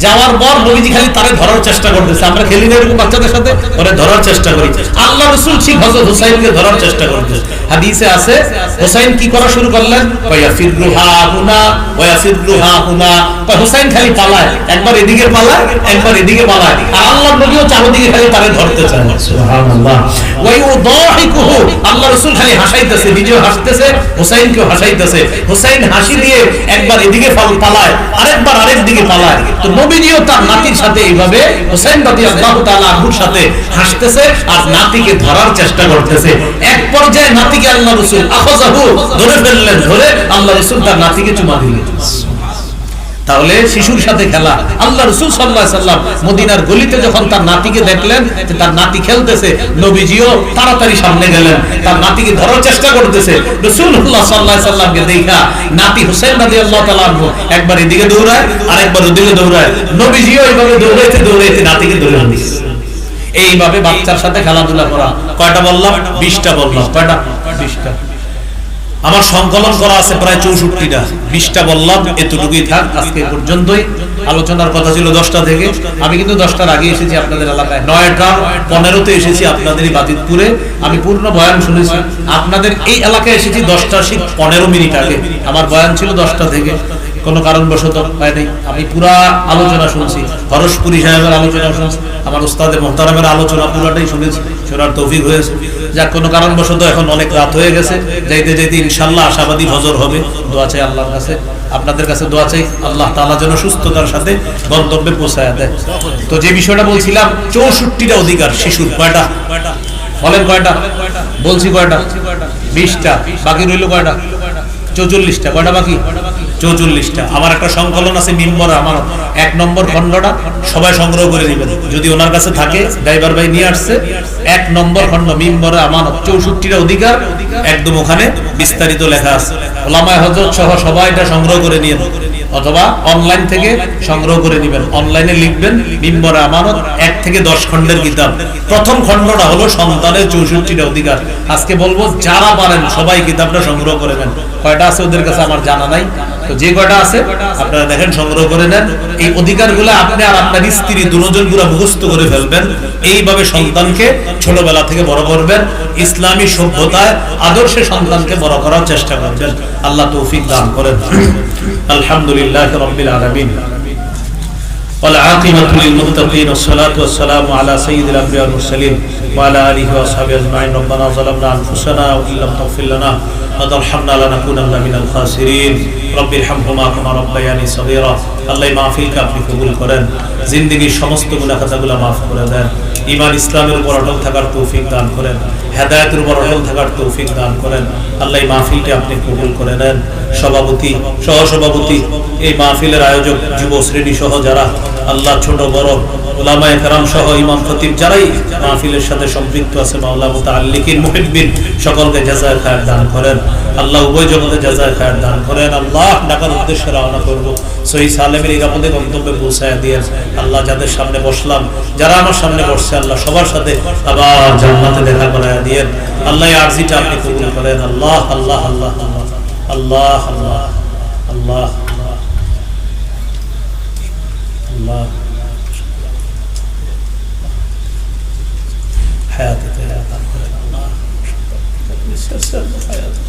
যাওয়ার পর নবীজি খালি তারে ধরার চেষ্টা করতেছে। আমরা খেলি না এরকম বাচ্চাদের সাথে, ওরে ধরার চেষ্টা করি। আল্লাহ রাসূল ঠিক হযরত হুসাইনকে ধরার চেষ্টা করতেছে। হাদিসে আছে হুসাইন কি করা শুরু করলেন? ওয়ায়াফিরুহা হুনা ওয়ায়াফিরুহা হুনা, হুসাইন খালি পালায়, একবার এদিকে পালায়, একবার এদিকে পালায়, আর আল্লাহর নবীও চারদিকে খালি তারে ধরতে চায়। সুবহানাল্লাহ। ওয়ায়ুদাহিকুহু, আল্লাহ রাসূল খালি হাসাইতেছে, নিজেও হাসতেছে, হুসাইনকেও হাসাইতেছে। হুসাইন হাসি দিয়ে একবার এদিকে পালায়, আরেকবার আরেক দিকে পালায়। তো নবীজিও তার নাতির সাথে এইভাবে হুসাইন রাদিয়াল্লাহু তাআলা আনহুর সাথে হাসতেছে আর নাতিকে ধরার চেষ্টা করতেছে। এক পর্যায়ে নাতিকে আল্লাহ রাসূল আখাযাহু, ধরে ফেললেন। ধরে আল্লাহ রাসূল তার নাতিকে চুমা দিলেন। তাহলে শিশুর সাথে খেলা। আল্লাহ রাসূল সাল্লাল্লাহু আলাইহি সাল্লাম মদিনার গলিতে যখন তার নাতিকে দেখলেন যে তার নাতি খেলতেছে, নবীজিও তাড়াতাড়ি সামনে গেলেন, তার নাতিকে ধরার চেষ্টা করতেছে। রাসূলুল্লাহ সাল্লাল্লাহু আলাইহি সাল্লামকে দেখা নাতি হুসাইন রাদিয়াল্লাহু তাআলা আনহু একবার এদিকে দৌড়ায় আর একবার ওদিকে দৌড়ায়, নবীজিও এইভাবে দৌড়াইতে দৌড়াইতে নাতিকে ধরে আনছে। এইভাবে বাচ্চার সাথে খেলাধুলা করা। কয়টা বললাম? 20টা বললাম। কয়টা? 20টা। আমার সংকলন করা আছে প্রায় 64টা। 20টা বললাম, এতটুকুই থাক আজকে পর্যন্তই। আলোচনার কথা ছিল 10টা থেকে, আমি কিন্তু 10টার আগে এসেছি আপনাদের এলাকায়। 9টা 15তে এসেছি আপনাদেরই বাজিতপুরে। আমি পূর্ণ বয়ান শুনেছি। আপনাদের এই এলাকায় এসেছি 10টা 15 মিনিট আগে। আমার বয়ান ছিল 10টা থেকে, কোনো কারণবশত হয় নাই। আমি পুরা আলোচনা শুনছি, হরসপুরি সাহেবের আলোচনা শুনছি, আমার উস্তাদে মোহতারামের আলোচনা পুরাটাই শুনেছি, শোনার তৌফিক হয়েছে। যাক, কোনো কারণবশত এখন অনেক রাত হয়ে গেছে, যাইতে যাইতে ইনশাআল্লাহ আশাবাদী ফজর হবে। দোয়া চাই আল্লাহর কাছে, আপনাদের কাছে দোয়া চাই আল্লাহ তাআলা যেন সুস্থতার সাথে গন্তব্যে পৌঁছায় দেয়। তো যে বিষয়টা বলছিলাম, 64টা অধিকার শিশুর। কয়টা বলেন? কয়টা বলছি? কয়টা? 20টা। বাকি রইল কয়টা? 44টা। কয়টা বাকি? 44টা। আমার একটা সংকলন আছে মিম্বর আমানত, 1 নম্বর খণ্ডটা সবাই সংগ্রহ করে নেবেন, যদি ওনার কাছে থাকে। ড্রাইভার ভাই নিয়ে আসছে 1 নম্বর খণ্ড মিম্বর আমানত, 64টা অধিকার একদম ওখানে বিস্তারিত লেখা আছে। ওলামায়ে হযরত সহ সবাই এটা সংগ্রহ করে নিয়েন, অথবা অনলাইন থেকে সংগ্রহ করে নেবেন। অনলাইনে লিখবেন মিম্বর আমানত 1 থেকে 10 খণ্ডের কিতাব। প্রথম খণ্ডটা হলো সন্তানের 64টা অধিকার। আজকে বলবো যারা পারেন সবাই কিতাবটা সংগ্রহ করে নেন। কয়টা আছে ওদের কাছে আমার জানা নাই, তো যে কয়টা আছে আপনারা দেখেন সংগ্রহ করে নেন। এই অধিকারগুলো আপনি আর আপনার স্ত্রী দুজন পুরো মুখস্থ করে ফেলবেন। এইভাবে সন্তানকে ছোটবেলা থেকে বড় করবেন, ইসলামী সভ্যতায় আদর্শে সন্তানকে বড় করার চেষ্টা করবেন। আল্লাহ তৌফিক দান করেন। আলহামদুলিল্লাহি রাব্বিল আলামিন والعاقبة للمتقين والصلاة والسلام على سيد الأنبياء والمرسلين وعلى آله وأصحابه أجمعين. ربنا ظلمنا أنفسنا وإن لم تغفر لنا وترحمنا لنكونن من الخاسرين. رب ارحمهما كما ربياني صغيرا. আল্লাহ মাহফিলকে আপনি কবুল করেন, জিন্দেগীর সমস্ত গুনাহ খাতাগুলো maaf করে দেন, ঈমান ইসলামের উপর অটল থাকার তৌফিক দান করেন, হেদায়েতের উপর অটল থাকার তৌফিক দান করেন। আল্লাহ মাহফিলকে আপনি কবুল করে নেন। সভাপতি, সহসভাপতি, এই মাহফিলের আয়োজক, যুব শ্রেণী সহ যারা, আল্লাহ ছোট বড় উলামায়ে কেরাম সহ ইমাম খতিব যারাই মাহফিলের সাথে সম্পৃক্ত আছে, মাওলা মুতাআল্লিকিন মুহিব্বিন সকলকে জাযায়ে খায়র দান করেন। আল্লাহ উভয় জগতে জাযায়ে খায়র দান করেন। আল্লাহ ঢাকার উদ্দেশ্যে রওনা করব, সহিহ সালেমের নিরাপদে গন্তব্যে পৌঁছায় দিয়েন। আল্লাহ যাদের সামনে বসলাম, যারা আমার সামনে বসছে, আল্লাহ সবার সাথে আবার জান্নাতে দেখা করায় দিয়েন। আল্লাহ এই আরজিটা আপনি কবুল করেন। আল্লাহ আল্লাহ আল্লাহ আল্লাহ আল্লাহ আল্লাহ আল্লাহ হায়াতে দান করেন। আল্লাহ হায়াতে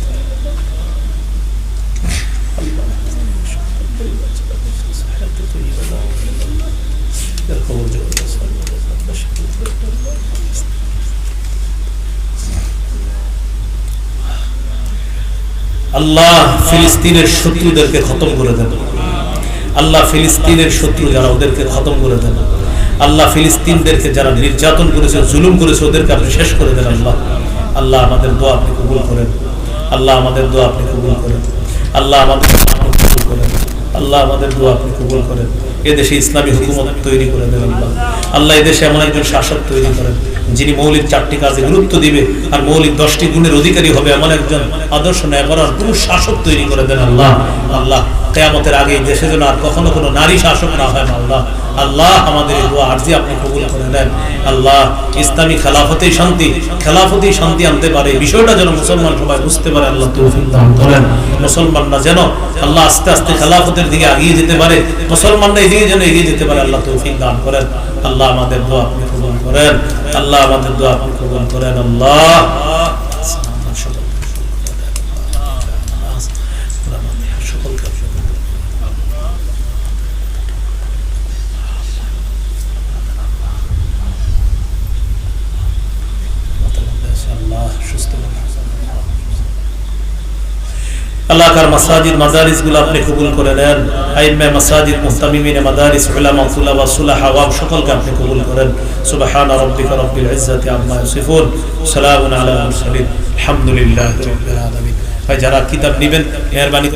আল্লাহ ফিলিস্তিনের শত্রুদেরকে খতম করে দেন। আল্লাহ ফিলিস্তিনের শত্রু যারা, ওদেরকে খতম করে দেন। আল্লাহ ফিলিস্তিনদেরকে যারা নির্যাতন করেছে, জুলুম করেছে, ওদেরকে আপনি শেষ করে দেন। আল্লাহ আল্লাহ আমাদের দোয়া আপনি কবুল করেন। আল্লাহ আমাদের দোয়া আপনি কবুল করেন। আল্লাহ আমাদের কবুল করেন। আল্লাহ আমাদের দোয়া আপনি কবুল করেন। এদেশে ইসলামী হুকুমত তৈরি করে দেন। আল্লাহ আল্লাহ এদেশে এমন একজন শাসক তৈরি করেন যিনি মৌলিক 4টি কাজে গুরুত্ব দিবে আর মৌলিক 10টি গুণের অধিকারী হবে, এমন একজন আদর্শ ন্যায় করার পুরুষ শাসক তৈরি করে দেন। আল্লাহ আল্লাহ কিয়ামতের আগে দেশে যেন আর কখনো কোনো নারী শাসক না হয়। আল্লাহ আল্লাহ আমাদের এই দোয়া আরজি আপনি কবুল করে নেন। আল্লাহ ইসলামী খেলাফতেই শান্তি আনতে পারে, বিষয়টা যেন মুসলমান সবাই বুঝতে পারে। আল্লাহ তৌফিক দান করেন। মুসলমানরা যেন আল্লাহ আস্তে আস্তে খেলাফতের দিকে এগিয়ে যেতে পারে, মুসলমানরা এদিকে যেন এগিয়ে যেতে পারে। আল্লাহ তৌফিক দান করেন। আল্লাহ আমাদের দোয়া আপনি কবুল করেন। আল্লাহ আমাদের দোয়া আপনি কবুল করেন। আল্লাহ আল্লাহর মাসাজিদ মাদারিস গুলো আপনি কবুল করে নেন। আইম্মে মাসাজিদ, মুহতামিমিন মাদারিস, উলামা, তুলাবা, সুলাহা ওয়া সকলকে আপনি কবুল করেন। সুবহান রাব্বিকা রাব্বিল ইজ্জাতি আম্মা ইয়াসিফুন, সালামুন আলাল মুরসালিন, আলহামদুলিল্লাহি রাব্বিল আলামিন। ভাই যারা কিতাব নেবেন মেহেরবানি